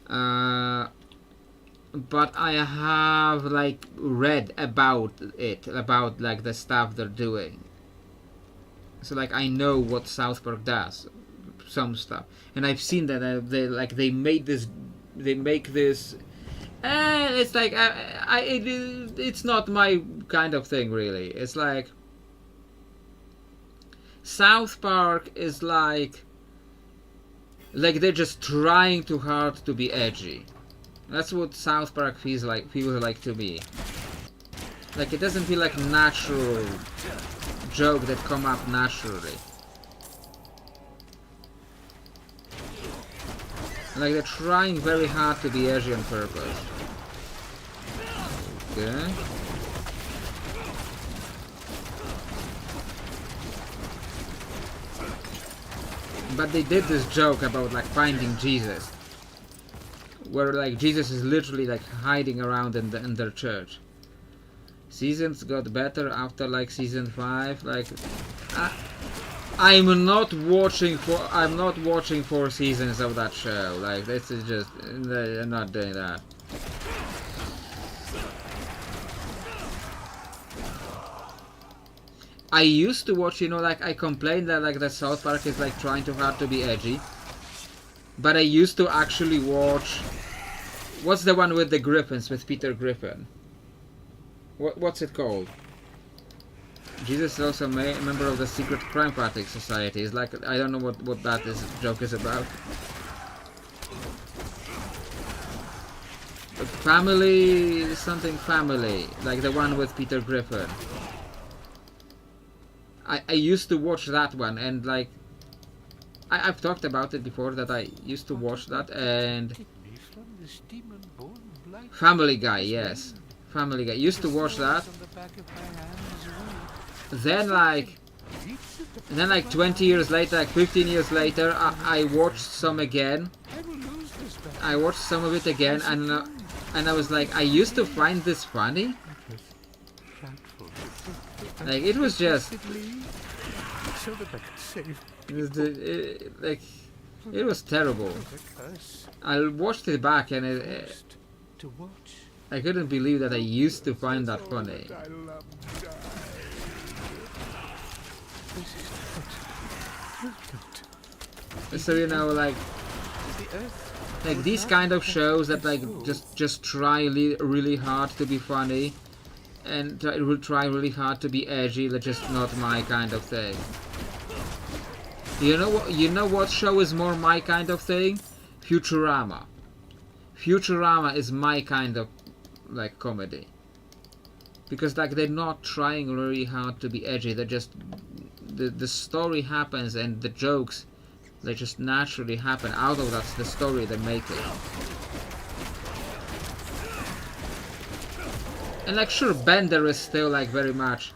But I have like read about it, about like the stuff they're doing. So like I know what South Park does, some stuff, and I've seen that they make this. It's like it's not my kind of thing really. It's like South Park is like they're just trying too hard to be edgy. That's what South Park feels like to me. Like it doesn't feel like natural joke that come up naturally. Like they're trying very hard to be edgy on purpose. Okay. But they did this joke about like finding Jesus, where like Jesus is literally like hiding around in their church. Seasons got better after like season 5. Like I'm not watching 4 seasons of that show. Like this is just, they're not doing that. I used to watch, you know, like I complained that like the South Park is like trying too hard to be edgy. But I used to actually watch, what's the one with the Griffins, with Peter Griffin? What's it called? Jesus is also a member of the Secret Crime Party Society. It's like, I don't know what that joke is about. But family, something family, like the one with Peter Griffin. I used to watch that one, and like I've talked about it before that I used to watch that, and Family Guy, yes, Family Guy, used to watch that. Then like 20 years later, like 15 years later, I watched some again. I watched some of it again, and I was like, I used to find this funny. Like it was just it was terrible. I watched it back and I couldn't believe that I used to find that funny. So you know, like these kind of shows that like just try really hard to be funny and try really hard to be edgy, that's just not my kind of thing. You know what show is more my kind of thing? Futurama. Futurama is my kind of like comedy. Because like they're not trying really hard to be edgy, they're just the story happens and the jokes, they just naturally happen out of that, the story they're making. And like sure, Bender is still like very much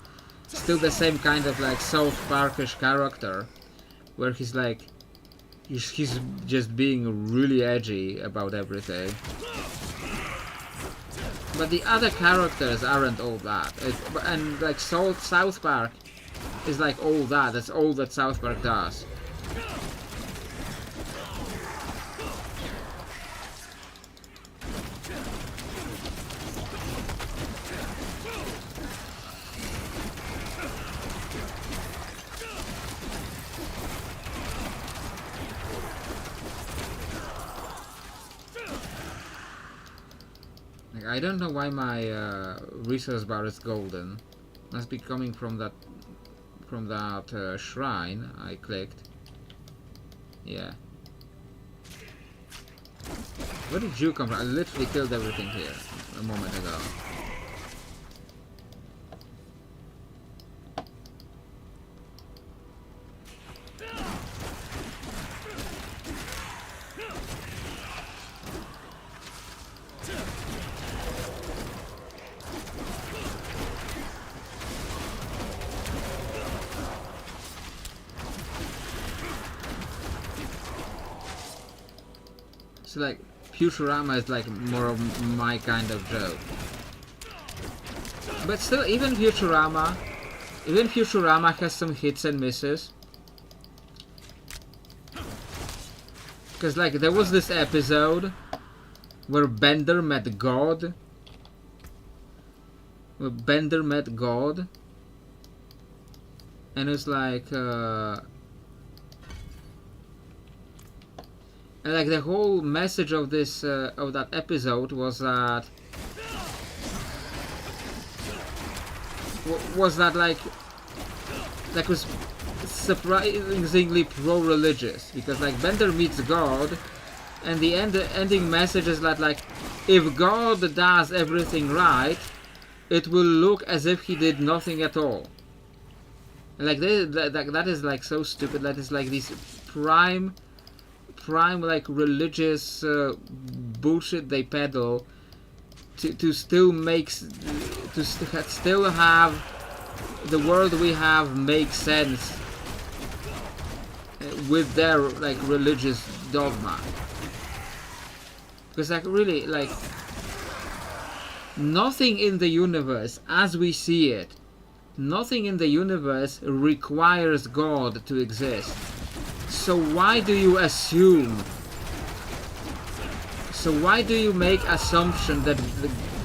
still the same kind of like South Parkish character, where he's like he's just being really edgy about everything. But the other characters aren't all that. And like South Park is like all that. That's all that South Park does. I don't know why my resource bar is golden. Must be coming from that shrine I clicked. Yeah. Where did you come from? I literally killed everything here a moment ago. So like Futurama is like more of my kind of joke. But still, even Futurama has some hits and misses. Because like there was this episode where Bender met God. And it's like and like the whole message of this of that episode was that like was surprisingly pro-religious, because like Bender meets God, and the ending message is that like if God does everything right, it will look as if he did nothing at all. And like that is like so stupid. That is like these prime like religious bullshit they peddle to still still have the world we have make sense. with their like religious dogma. Because like really like nothing in the universe as we see it, nothing in the universe requires God to exist. So why do you assume? So why do you make assumption that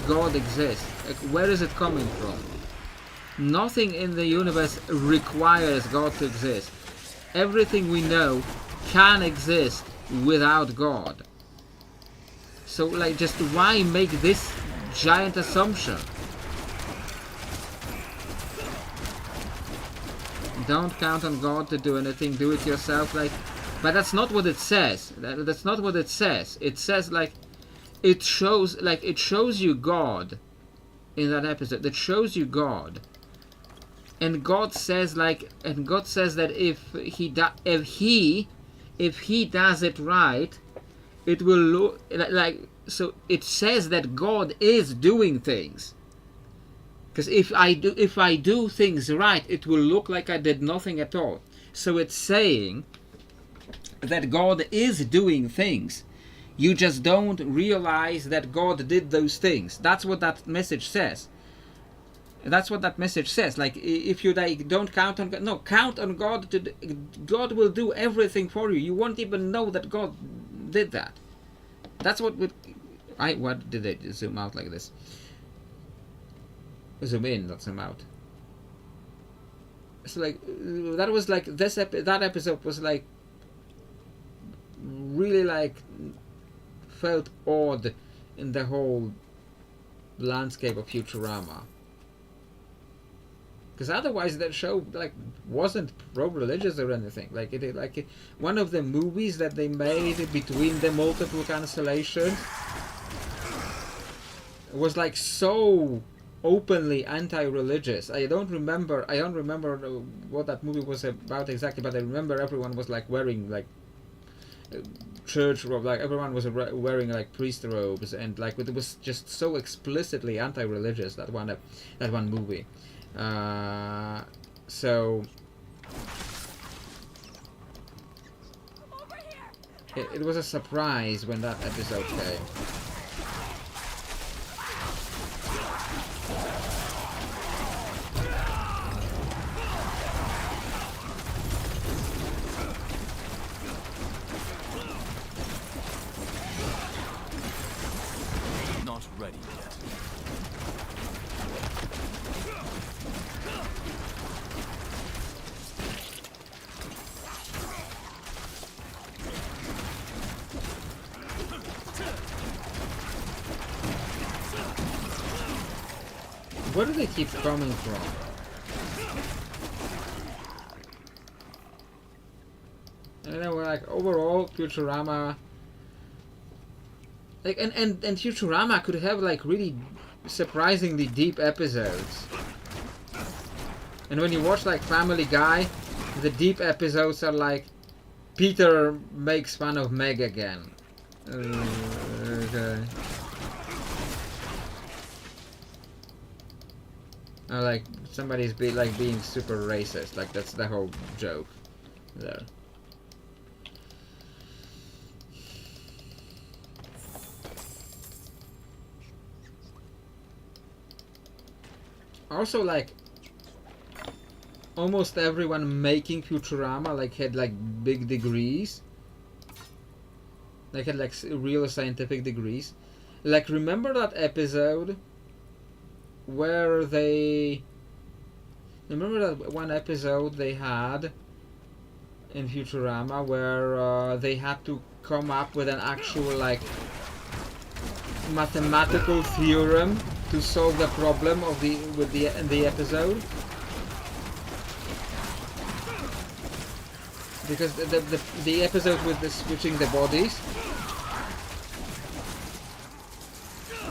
God exists? Like, where is it coming from? Nothing in the universe requires God to exist. Everything we know can exist without God. So like just why make this giant assumption? Don't count on God to do anything, do it yourself. Like, but that's not what it says. That's not what it says. It says like it shows you God in that episode. It shows you God. And God says like, and God says that if he does it right, it will look like, so it says that God is doing things. Because if I do things right, it will look like I did nothing at all. So it's saying that God is doing things. You just don't realize that God did those things. That's what that message says. That's what that message says. Like, if you like don't count on God, no, count on God. God will do everything for you. You won't even know that God did that. That's what. What did they zoom out like this? Zoom in, not zoom out. So like that was like that episode was like really like felt odd in the whole landscape of Futurama. Because otherwise that show like wasn't pro-religious or anything. Like one of the movies that they made between the multiple cancellations was like so openly anti-religious. I don't remember what that movie was about exactly, but I remember everyone was like wearing like church robe, like everyone was wearing like priest robes, and like it was just so explicitly anti-religious, that one movie. So it was a surprise when that episode came. Not ready yet. Where do they keep coming from? I know, like overall Futurama, like and Futurama could have like really surprisingly deep episodes. And when you watch like Family Guy, the deep episodes are like Peter makes fun of Meg again. Okay. Or like somebody's being super racist. Like that's the whole joke there. Also, like almost everyone making Futurama like had like big degrees. Like had like real scientific degrees. Like remember that episode where they... Remember that one episode they had in Futurama where they had to come up with an actual like mathematical theorem to solve the problem of the episode? Because the episode with the switching the bodies,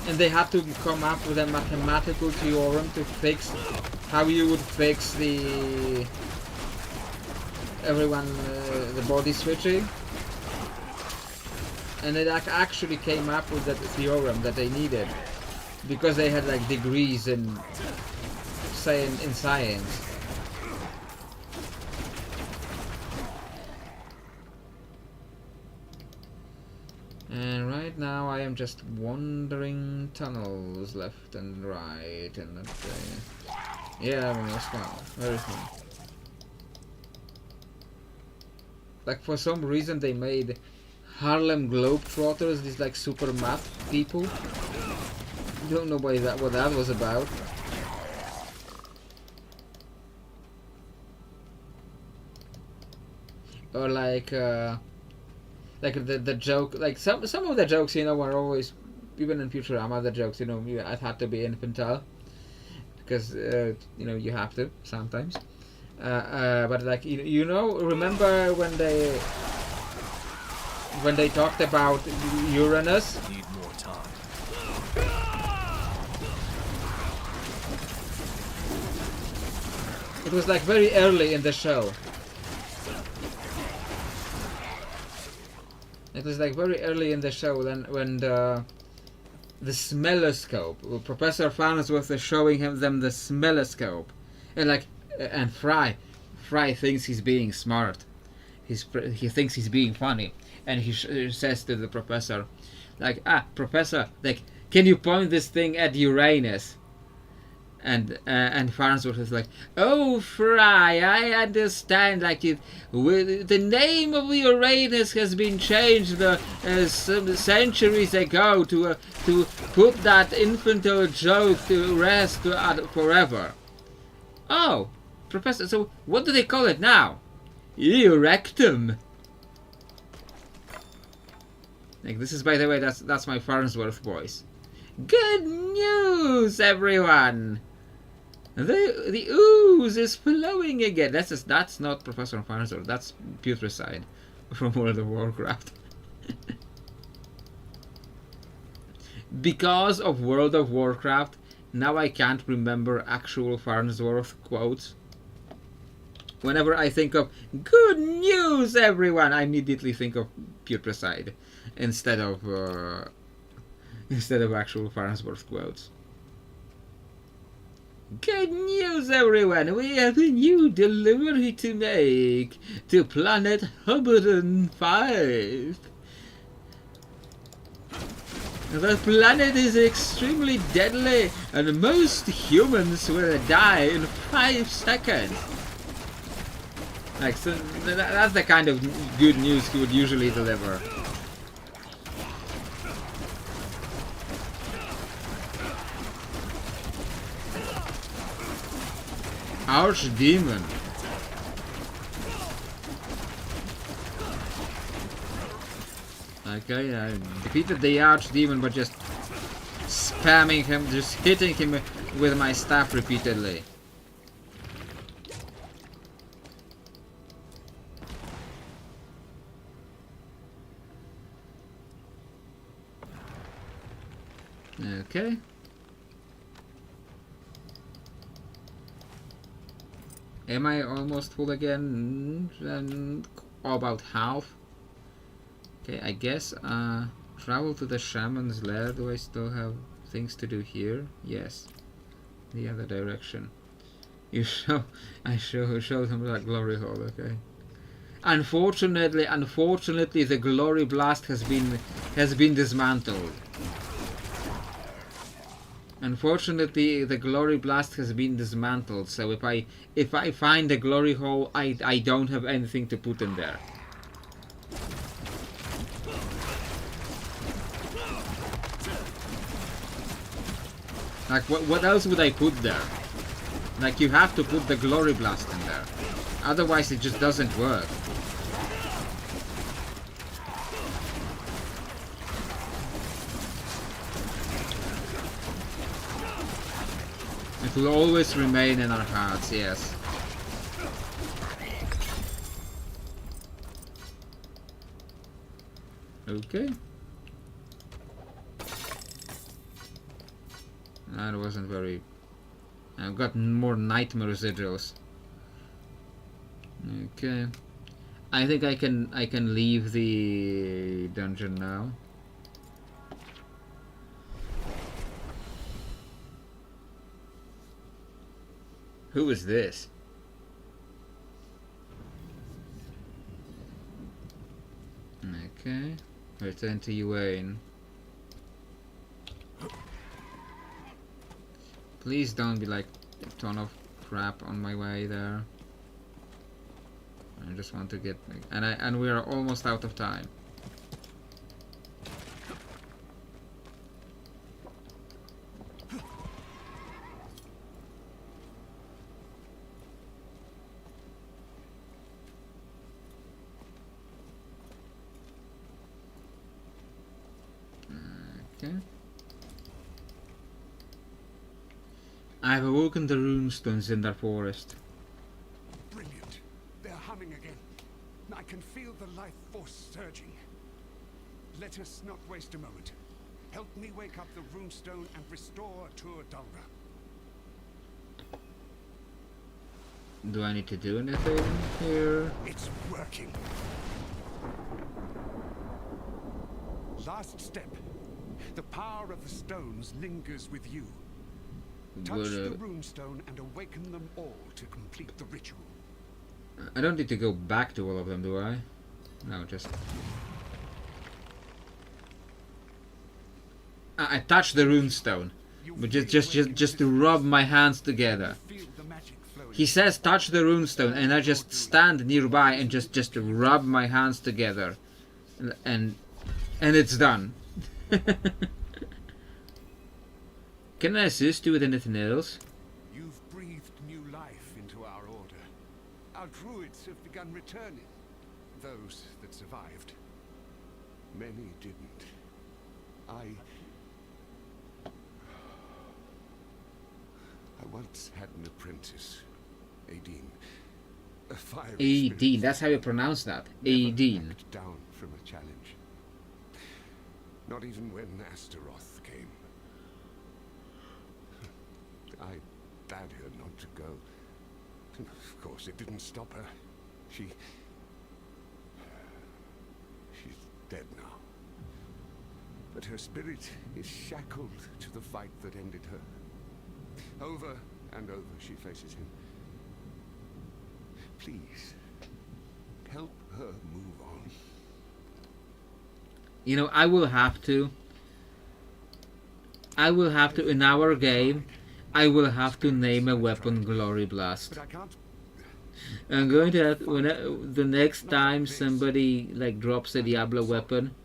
and they had to come up with a mathematical theorem to fix how you would fix the body switching, and it actually came up with that theorem that they needed because they had like degrees in science. And right now I am just wandering tunnels left and right, and yeah, I mean, it's fun, very fun. Like for some reason they made Harlem Globetrotters these like super math people. Don't know what that was about. Or like the joke, like some of the jokes, you know, were always, even in Futurama, the jokes, you know, it had to be infantile because you know, you have to sometimes. But like you know, remember when they talked about Uranus? Need more time. It was like very early in the show. It was like very early in the show then when the smelloscope, Professor Farnsworth is showing them the smelloscope, and like and Fry thinks he's being smart. He thinks he's being funny, and he says to the professor, like, Professor, like, can you point this thing at Uranus? And Farnsworth is like, oh, Fry, I understand. Like, the name of Uranus has been changed some centuries ago to put that infantile joke to rest forever. Oh, Professor, so what do they call it now? Erectum. Like, this is, by the way, that's my Farnsworth voice. Good news, everyone! The ooze is flowing again. That's not Professor Farnsworth. That's Putricide from World of Warcraft. Because of World of Warcraft, now I can't remember actual Farnsworth quotes. Whenever I think of good news, everyone, I immediately think of Putricide instead of actual Farnsworth quotes. Good news, everyone! We have a new delivery to make to planet Hubbarden 5. The planet is extremely deadly, and most humans will die in 5 seconds. Like, so that's the kind of good news he would usually deliver. Archdemon. Okay, I defeated the Archdemon by just spamming him, just hitting him with my staff repeatedly. Okay. Am I almost full again? And about half. Okay, I guess travel to the shaman's lair. Do I still have things to do here? Yes. The other direction. I showed him that glory hole, okay. Unfortunately, the glory blast has been dismantled. Unfortunately, the glory blast has been dismantled. So if I find the glory hole, I don't have anything to put in there. Like, what else would I put there? Like, you have to put the glory blast in there. Otherwise, it just doesn't work. It will always remain in our hearts, yes. Okay. That wasn't very... I've got more nightmare residuals. Okay. I think I can leave the dungeon now. Who is this? Okay. Return to Yuan. Please don't be like a ton of crap on my way there. I just want to get, and we are almost out of time. Okay. I've awoken the runestones in their forest. Brilliant. They're humming again. I can feel the life force surging. Let us not waste a moment. Help me wake up the runestone and restore Tur Dulra. Do I need to do anything here? It's working. Last step. The power of the stones lingers with you. Touch the runestone and awaken them all to complete the ritual. I don't need to go back to all of them, do I? No, just... I touch the runestone, but just to rub my hands together. He says touch the runestone, and I just stand nearby and just rub my hands together, and it's done. Can I assist you with anything else? You've breathed new life into our order. Our druids have begun returning. Those that survived. Many didn't. I once had an apprentice, Aideen. A fiery Aideen, that's how you pronounce that. Aideen. Backed down from a challenge. Not even when Astaroth came. I bade her not to go. Of course, it didn't stop her. She's dead now. But her spirit is shackled to the fight that ended her. Over and over she faces him. Please, help her move on. You know, I will have to in our game, I will have to name a weapon Glory Blast. I'm going to have, the next time somebody like drops a Diablo weapon,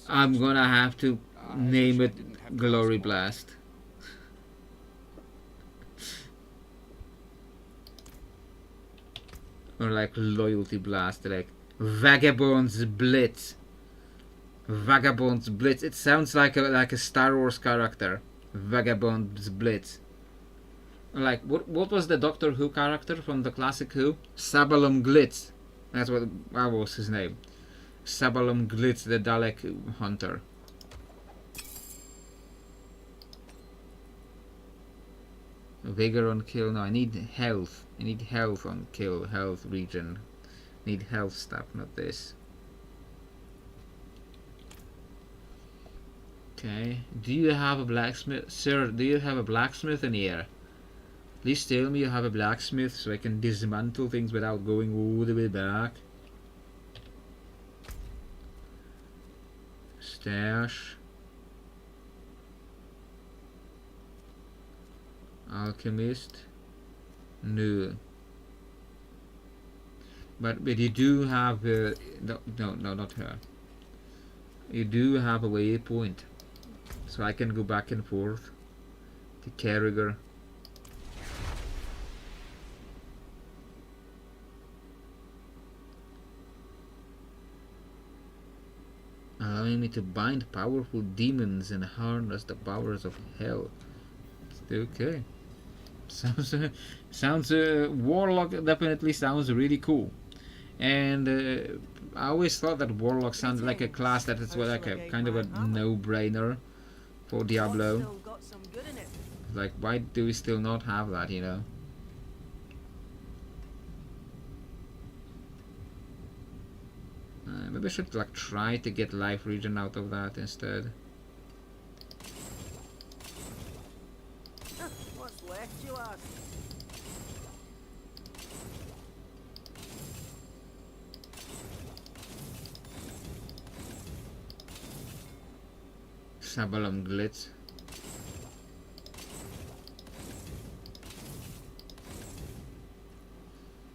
I'm gonna have to name it Glory Blast. Or like Loyalty Blast, like Vagabond's Blitz. Vagabond's Blitz. It sounds like a Star Wars character. Vagabond's Blitz. Like what was the Doctor Who character from the classic Who? Sabalom Glitz. That was his name. Sabalom Glitz, the Dalek hunter. Vigor on kill. No, I need health. I need health on kill. Health regen. Need health stuff, not this. Okay. Do you have a blacksmith? Sir, do you have a blacksmith in here? Please tell me you have a blacksmith so I can dismantle things without going all the way back. Stash. Alchemist. No. But you do have no, not her. You do have a waypoint, so I can go back and forth to Carragher. Allowing me to bind powerful demons and harness the powers of hell. Okay. Sounds Warlock definitely sounds really cool. And I always thought that Warlock sounded like a class that is like a kind of a no-brainer for Diablo. Like, why do we still not have that, you know? Maybe I should like try to get life regen out of that instead. What's left, you ask? Sabalom Glitz.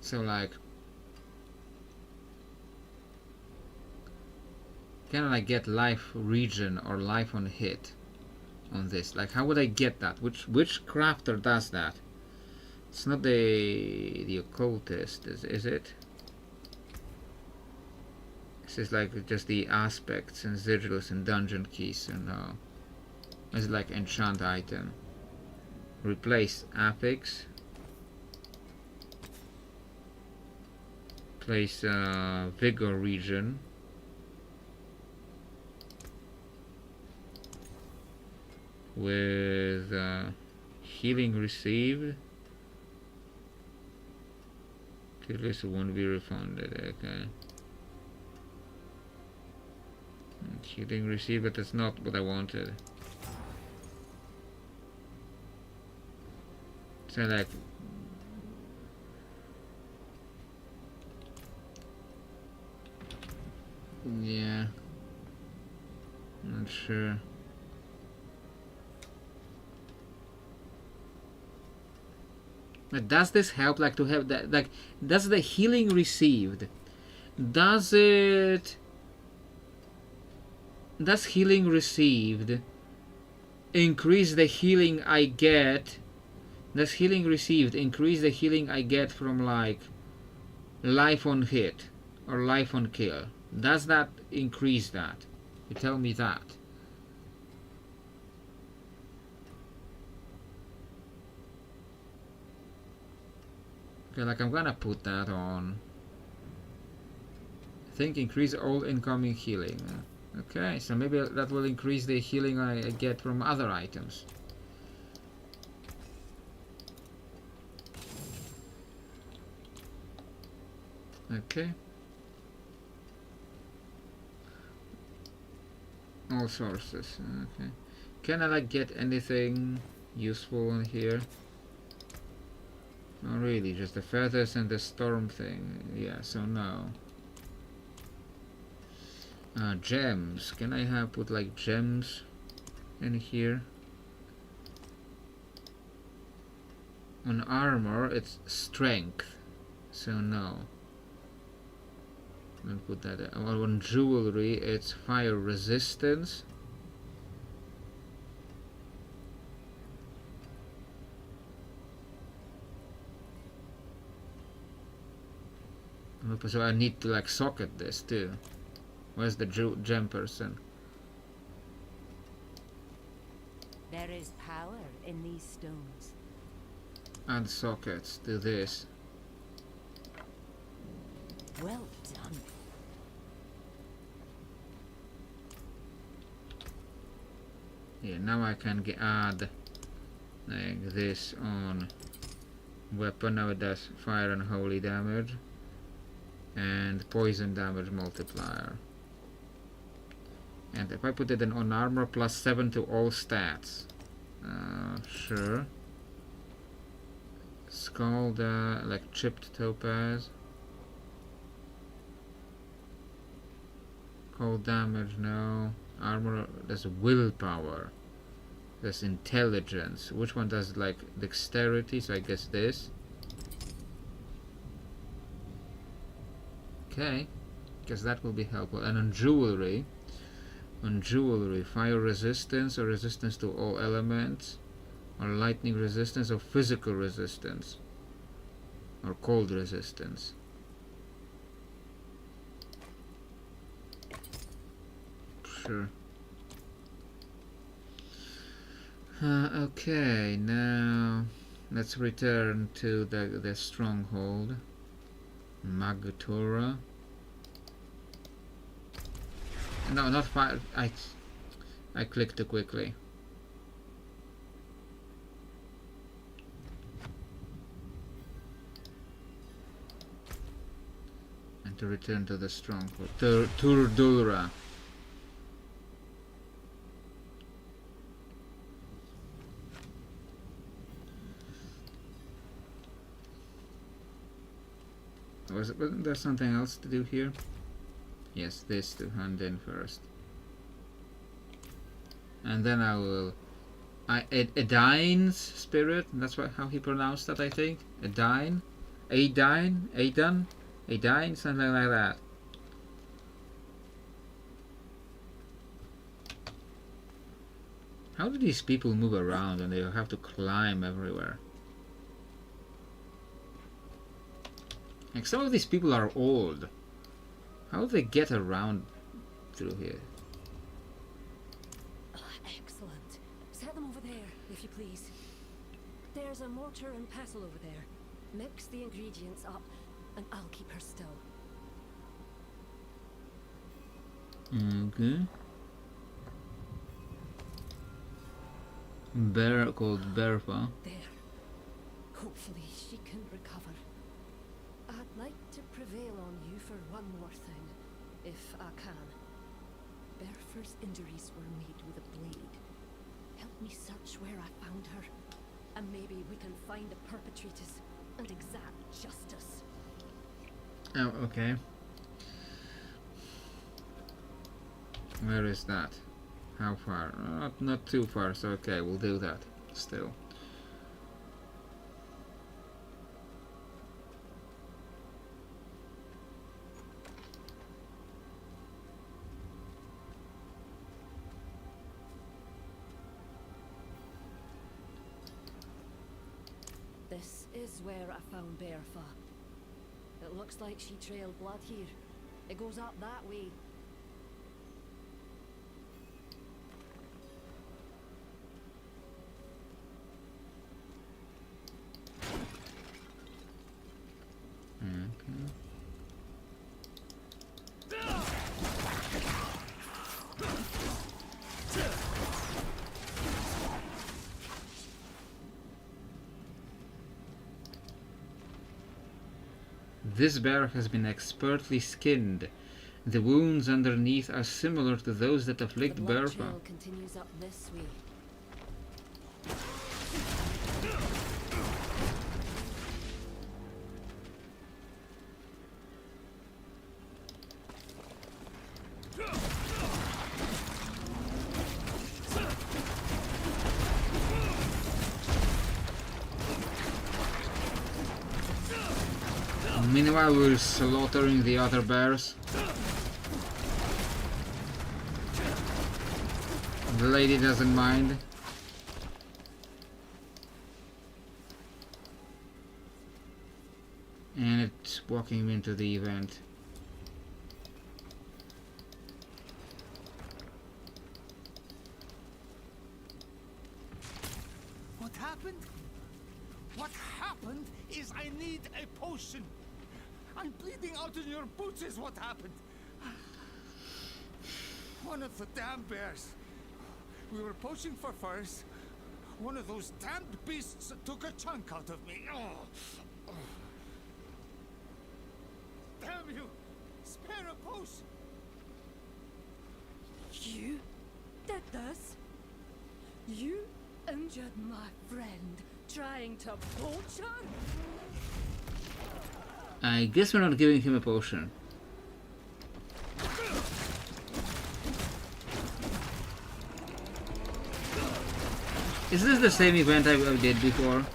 So like, can I get life regen or life on hit on this? Like, how would I get that? Which crafter does that? It's not the occultist, is it? This is like just the aspects and sigils and dungeon keys, so no. It's like enchant item. Replace affix. Place vigor region. With healing received. Till this won't be refunded, okay. Healing received, but that's not what I wanted. So like, yeah, not sure. But does this help, like, to have that, like, does the healing received, does healing received increase the healing I get? Does healing received increase the healing I get from, like, life on hit or life on kill? Does that increase that? You tell me that. Okay, like, I'm gonna put that on. I think increase all incoming healing. Okay, so maybe that will increase the healing I get from other items. Okay. All sources. Okay. Can I, like, get anything useful in here? Not really, just the feathers and the storm thing. Yeah, so no. Gems. Can I have put, like, gems in here? On armor, it's strength. So no. I'll put that. On jewelry, it's fire resistance. So I need to, like, socket this too. Where's the gem person? There is power in these stones. Add sockets to this. Well done. Yeah, now I can add like this on weapon. Now it does fire and holy damage and poison damage multiplier. And if I put it in on armor, +7 to all stats. Sure. Scald, like chipped topaz. Cold damage, no. Armor, there's willpower. There's intelligence. Which one does, like, dexterity? So I guess this. Okay. Guess that will be helpful. And on jewelry, fire resistance or resistance to all elements, or lightning resistance or physical resistance, or cold resistance. Sure. Okay, now let's return to the stronghold, Magatura. No, not fire. I clicked too quickly. And to return to the stronghold, Turdulra. Wasn't there something else to do here? Yes, this to hand in first. and then I will. Edine's spirit. That's how he pronounced that. I think Edine, Adine, something like that. How do these people move around and they have to climb everywhere? Like, some of these people are old. How do they get around through here? Excellent. Set them over there, if you please. There's a mortar and pestle over there. Mix the ingredients up, and I'll keep her still. Okay. Bear called Bertha. There. Hopefully she can recover. I'd like to prevail on you for one more thing, if I can. Bertha's injuries were made with a blade. Help me search where I found her, and maybe we can find the perpetrators and exact justice. Oh, okay. Where is that? How far? Not too far, so okay, we'll do that still. This is where I found Bertha. It looks like she trailed blood here. It goes up that way. This bear has been expertly skinned. The wounds underneath are similar to those that afflict The blood Bertha. trail continues up this way. Meanwhile, we're slaughtering the other bears. The lady doesn't mind. And it's walking into the event. What happened? What happened is I need a potion. I'm bleeding out in your boots is what happened. One of the damn bears. We were poaching for furs. One of those damned beasts took a chunk out of me. Oh. Damn you! Spare a potion! You did this? You injured my friend trying to poach her? I guess we're not giving him a potion. Is this the same event I did before?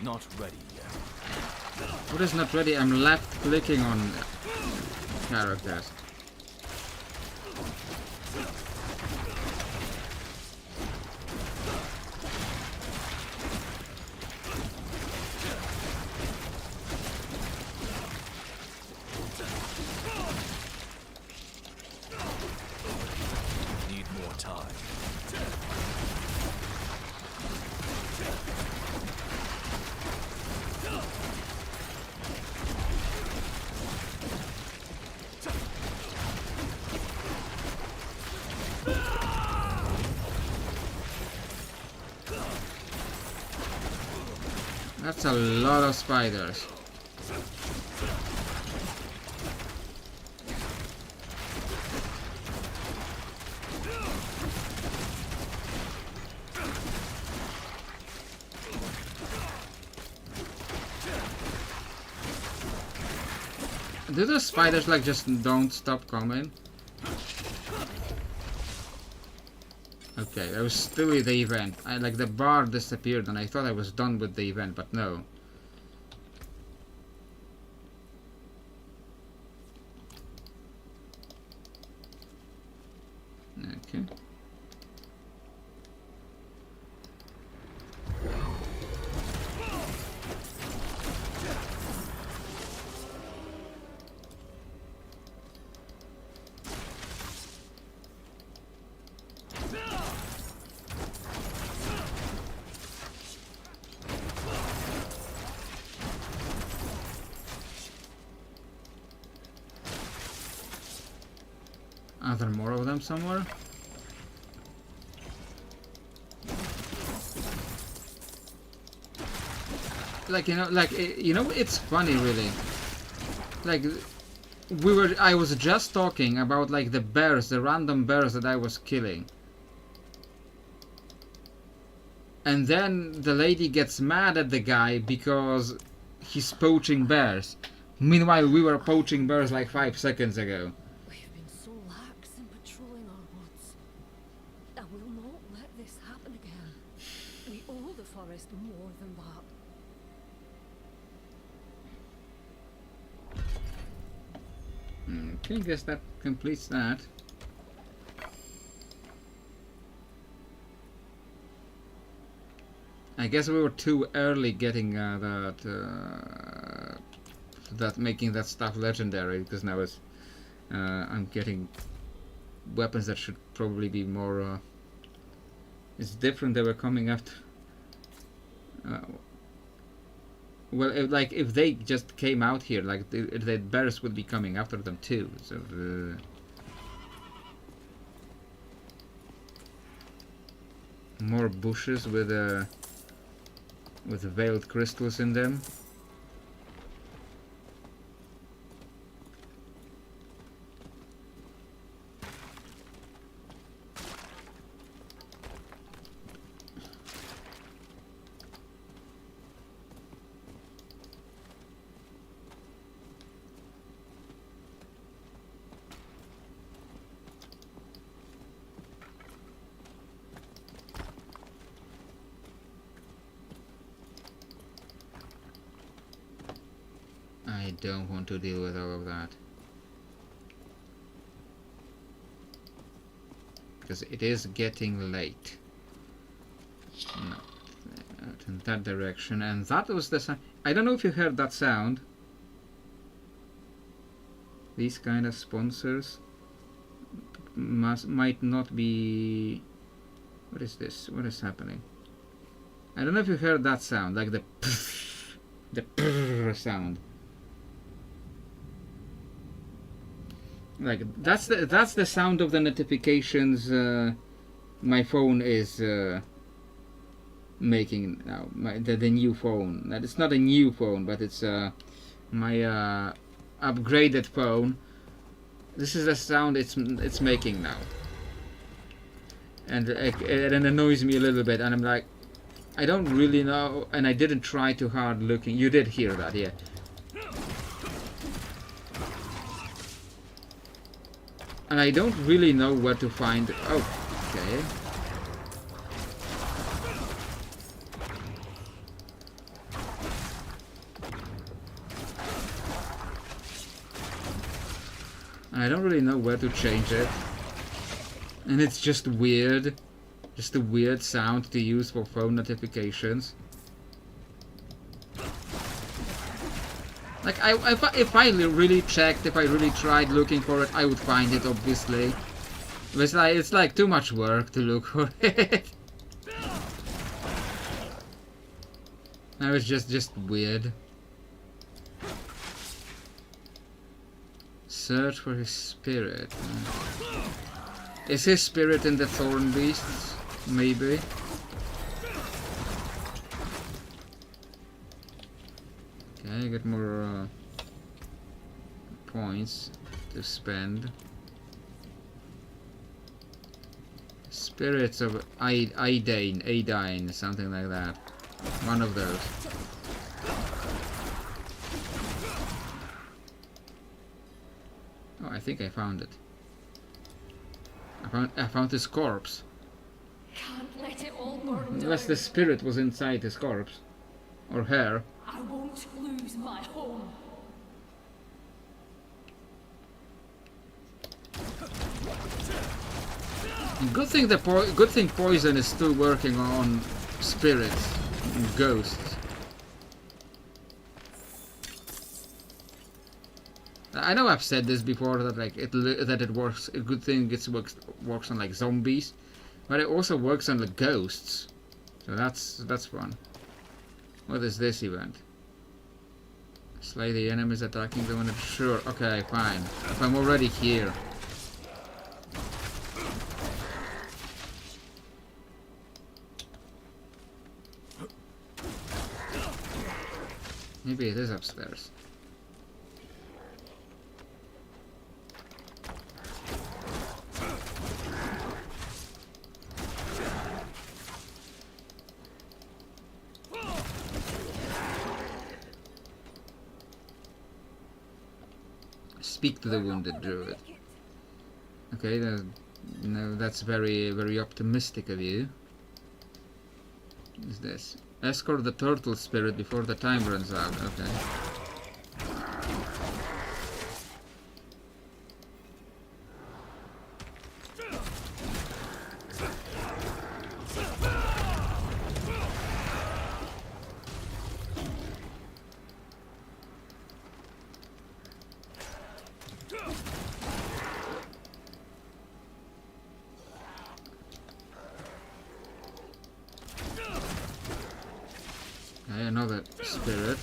Not ready yet. What is not ready? I'm left clicking on characters. Need more time. That's a lot of spiders. Do the spiders like just don't stop coming? Okay, I was still in the event. Like the bar disappeared and I thought I was done with the event, but no. Okay. Are there more of them somewhere? Like, it's funny really. Like, I was just talking about like the bears, the random bears that I was killing. And then the lady gets mad at the guy because he's poaching bears. Meanwhile, we were poaching bears like 5 seconds ago. We've been so lax in patrolling our woods. I will not let this happen again. We owe the forest more than that. Okay, guess that completes that. I guess we were too early getting making that stuff legendary, because now I'm getting weapons that should probably be more. It's different. They were coming after. Well, if they just came out here, like the bears would be coming after them too. So more bushes with veiled crystals in them. I don't want to deal with all of that. Because it is getting late. No, not in that direction. And that was the sound. I don't know if you heard that sound. These kind of sponsors might not be... What is this? What is happening? I don't know if you heard that sound, like the sound. Like that's the sound of the notifications my phone is making now. The new phone. That it's not a new phone, but it's my upgraded phone. This is the sound it's making now, and it annoys me a little bit. And I'm like, I don't really know, and I didn't try too hard looking. You did hear that, yeah. And I don't really know where to find it. Oh, okay. And I don't really know where to change it. And it's just weird. Just a weird sound to use for phone notifications. Like, if I really checked, if I really tried looking for it, I would find it, obviously. But it's like too much work to look for it. Now it's just weird. Search for his spirit. Is his spirit in the thorn beasts? Maybe. Okay, get more points to spend. Spirits of Adine, something like that. One of those. Oh, I think I found it. I found his corpse. Can't let it all burn Unless down. the spirit was inside his corpse. Or her. I won't lose my home. Good thing poison is still working on spirits and ghosts. I know I've said this before that like it works. A good thing it works on like zombies, but it also works on the ghosts. So that's fun. What is this event? Slay the enemies attacking the one. Sure. Okay, fine. If I'm already here. Maybe it is upstairs. Speak to the wounded druid. Okay, no, that's very optimistic of you. What is this? Escort the turtle spirit before the time runs out. Okay. Okay, another spirit.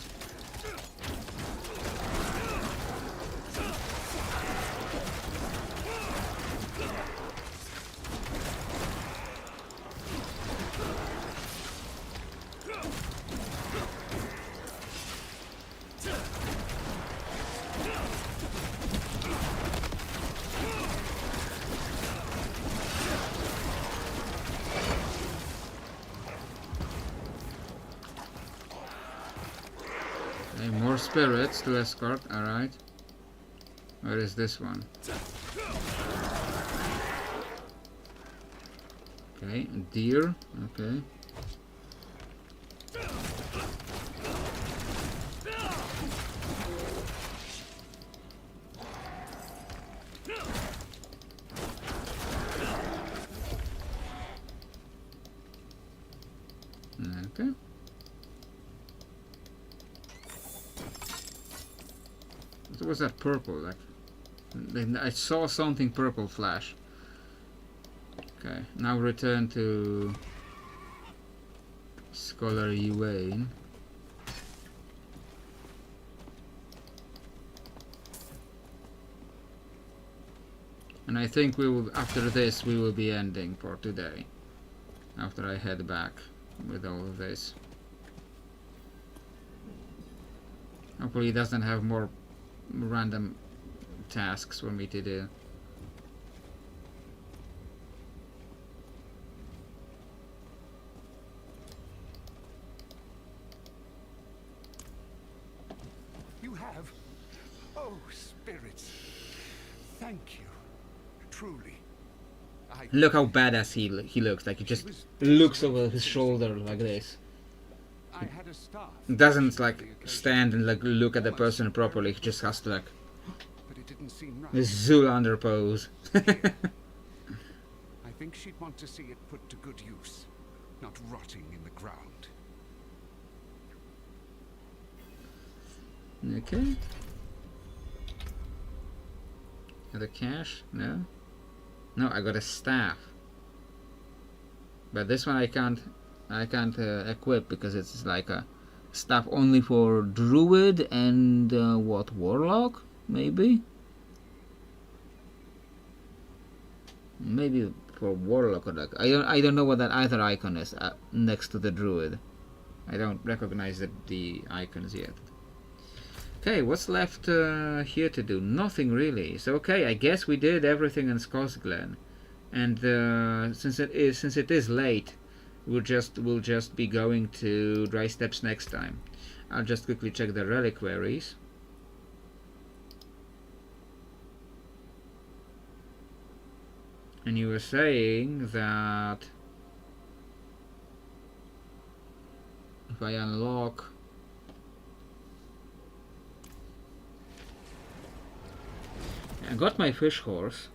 Okay, more spirits to escort, alright. Where is this one? Okay, deer, okay. Okay. What was that purple? Like, I saw something purple flash. Okay, now return to Scholar Ewain. And I think we will, after this, we will be ending for today. After I head back with all of this. Hopefully, it doesn't have more random tasks for me to do. You have? Oh, spirits. Thank you. Truly. Look how badass he looks. Like he just looks over his shoulder like this. I had a staff. Doesn't like stand and like look at the person properly. He just has to like But it didn't seem right. this Zoolander pose. I think she'd want to see it put to good use, not rotting in the ground. Okay. Got a cash? No. No, I got a staff. But this one I can't equip because it's like a staff only for druid and what, warlock maybe for warlock or like I don't know what that either icon is next to the druid. I don't recognize the icons yet. Okay, what's left here to do? Nothing really. So okay, I guess we did everything in Skosglen, and since it is late, we'll just be going to Dry Steppes next time. I'll just quickly check the reliquaries. And you were saying that if I unlock I got my fish horse,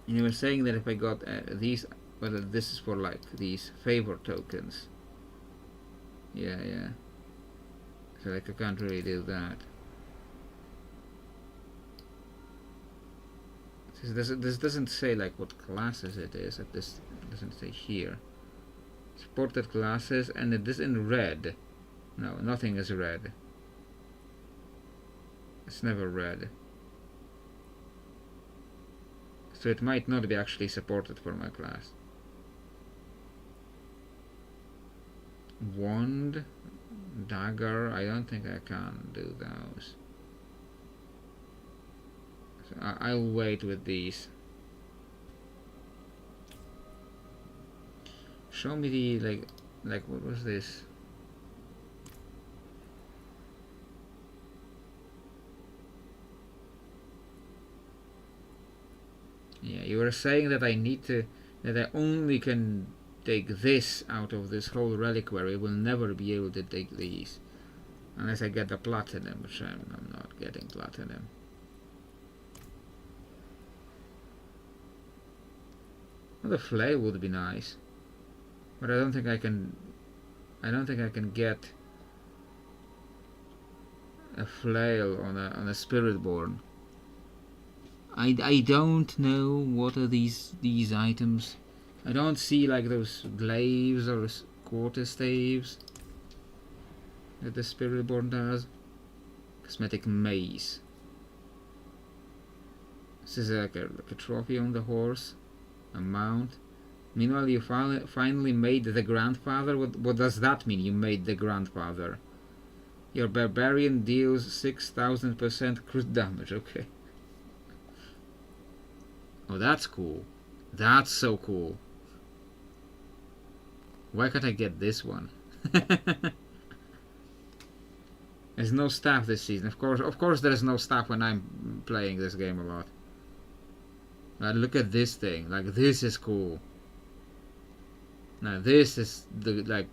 and you were saying that if I got these, whether this is for like these favor tokens. Yeah. So like I can't really do that. This doesn't say like what classes it is. This doesn't say here. Supported classes, and it is in red. No, nothing is red. It's never red. So it might not be actually supported for my class. Wand, dagger, I don't think I can do those. So I'll wait with these. Show me the like what was this? Yeah, you were saying that that I only can take this out of this whole reliquary. Will never be able to take these unless I get the platinum, which I'm not getting platinum. Well, the flail would be nice, but I don't think I can. I don't think I can get a flail on a spiritborn. I don't know what are these items. I don't see like those glaives or quarter staves that the spiritborn does. Cosmetic mace. This is like a trophy on the horse, a mount. Meanwhile, you finally made the grandfather. What does that mean? You made the grandfather. Your barbarian deals 6,000% crit damage. Okay. Oh, that's cool. That's so cool. Why can't I get this one? There's no staff this season. Of course there is no staff when I'm playing this game a lot. But look at this thing. Like, this is cool. Now this is the like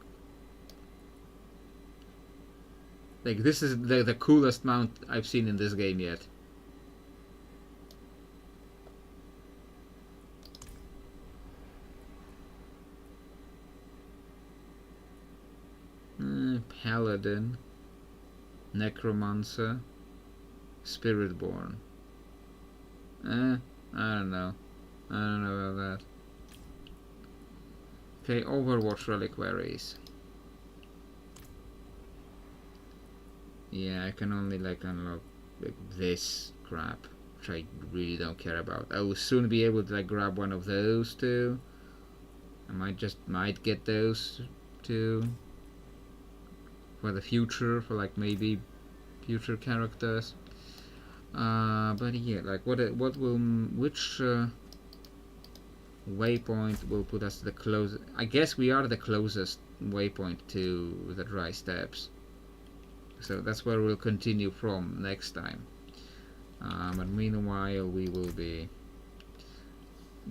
this is the coolest mount I've seen in this game yet. Paladin, Necromancer, Spiritborn. I don't know. I don't know about that. Okay, Overwatch reliquaries. Yeah, I can only like unlock like, this crap, which I really don't care about. I will soon be able to like grab one of those too. I might get those too for the future, for like maybe future characters. But yeah, like which waypoint will put us the closest? I guess we are the closest waypoint to the dry steppes, so that's where we'll continue from next time. But meanwhile, we will be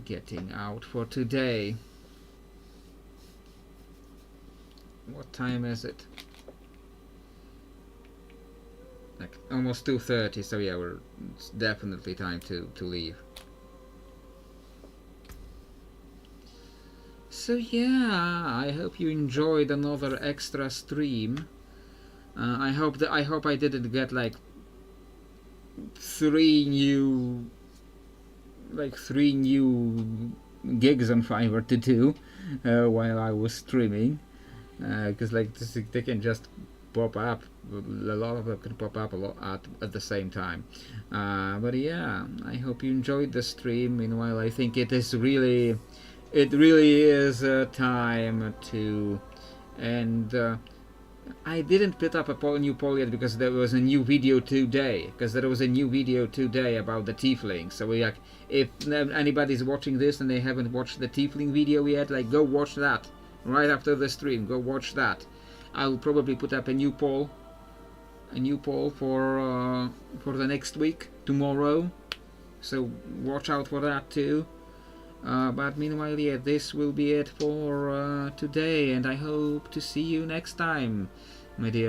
getting out for today. What time is it? Like almost 2:30, so yeah, it's definitely time to leave. So yeah, I hope you enjoyed another extra stream. I hope I didn't get like three new gigs on Fiverr to do while I was streaming, because like they can just pop up. A lot of them can pop up a lot at the same time. But yeah, I hope you enjoyed the stream. Meanwhile, I think it really is time to end. I didn't put up a new poll yet because there was a new video today. About the tiefling. So we if anybody's watching this and they haven't watched the tiefling video yet, like go watch that right after the stream. Go watch that. I'll probably put up a new poll for the next week tomorrow. So watch out for that too. But meanwhile, yeah, this will be it for today, and I hope to see you next time, my dear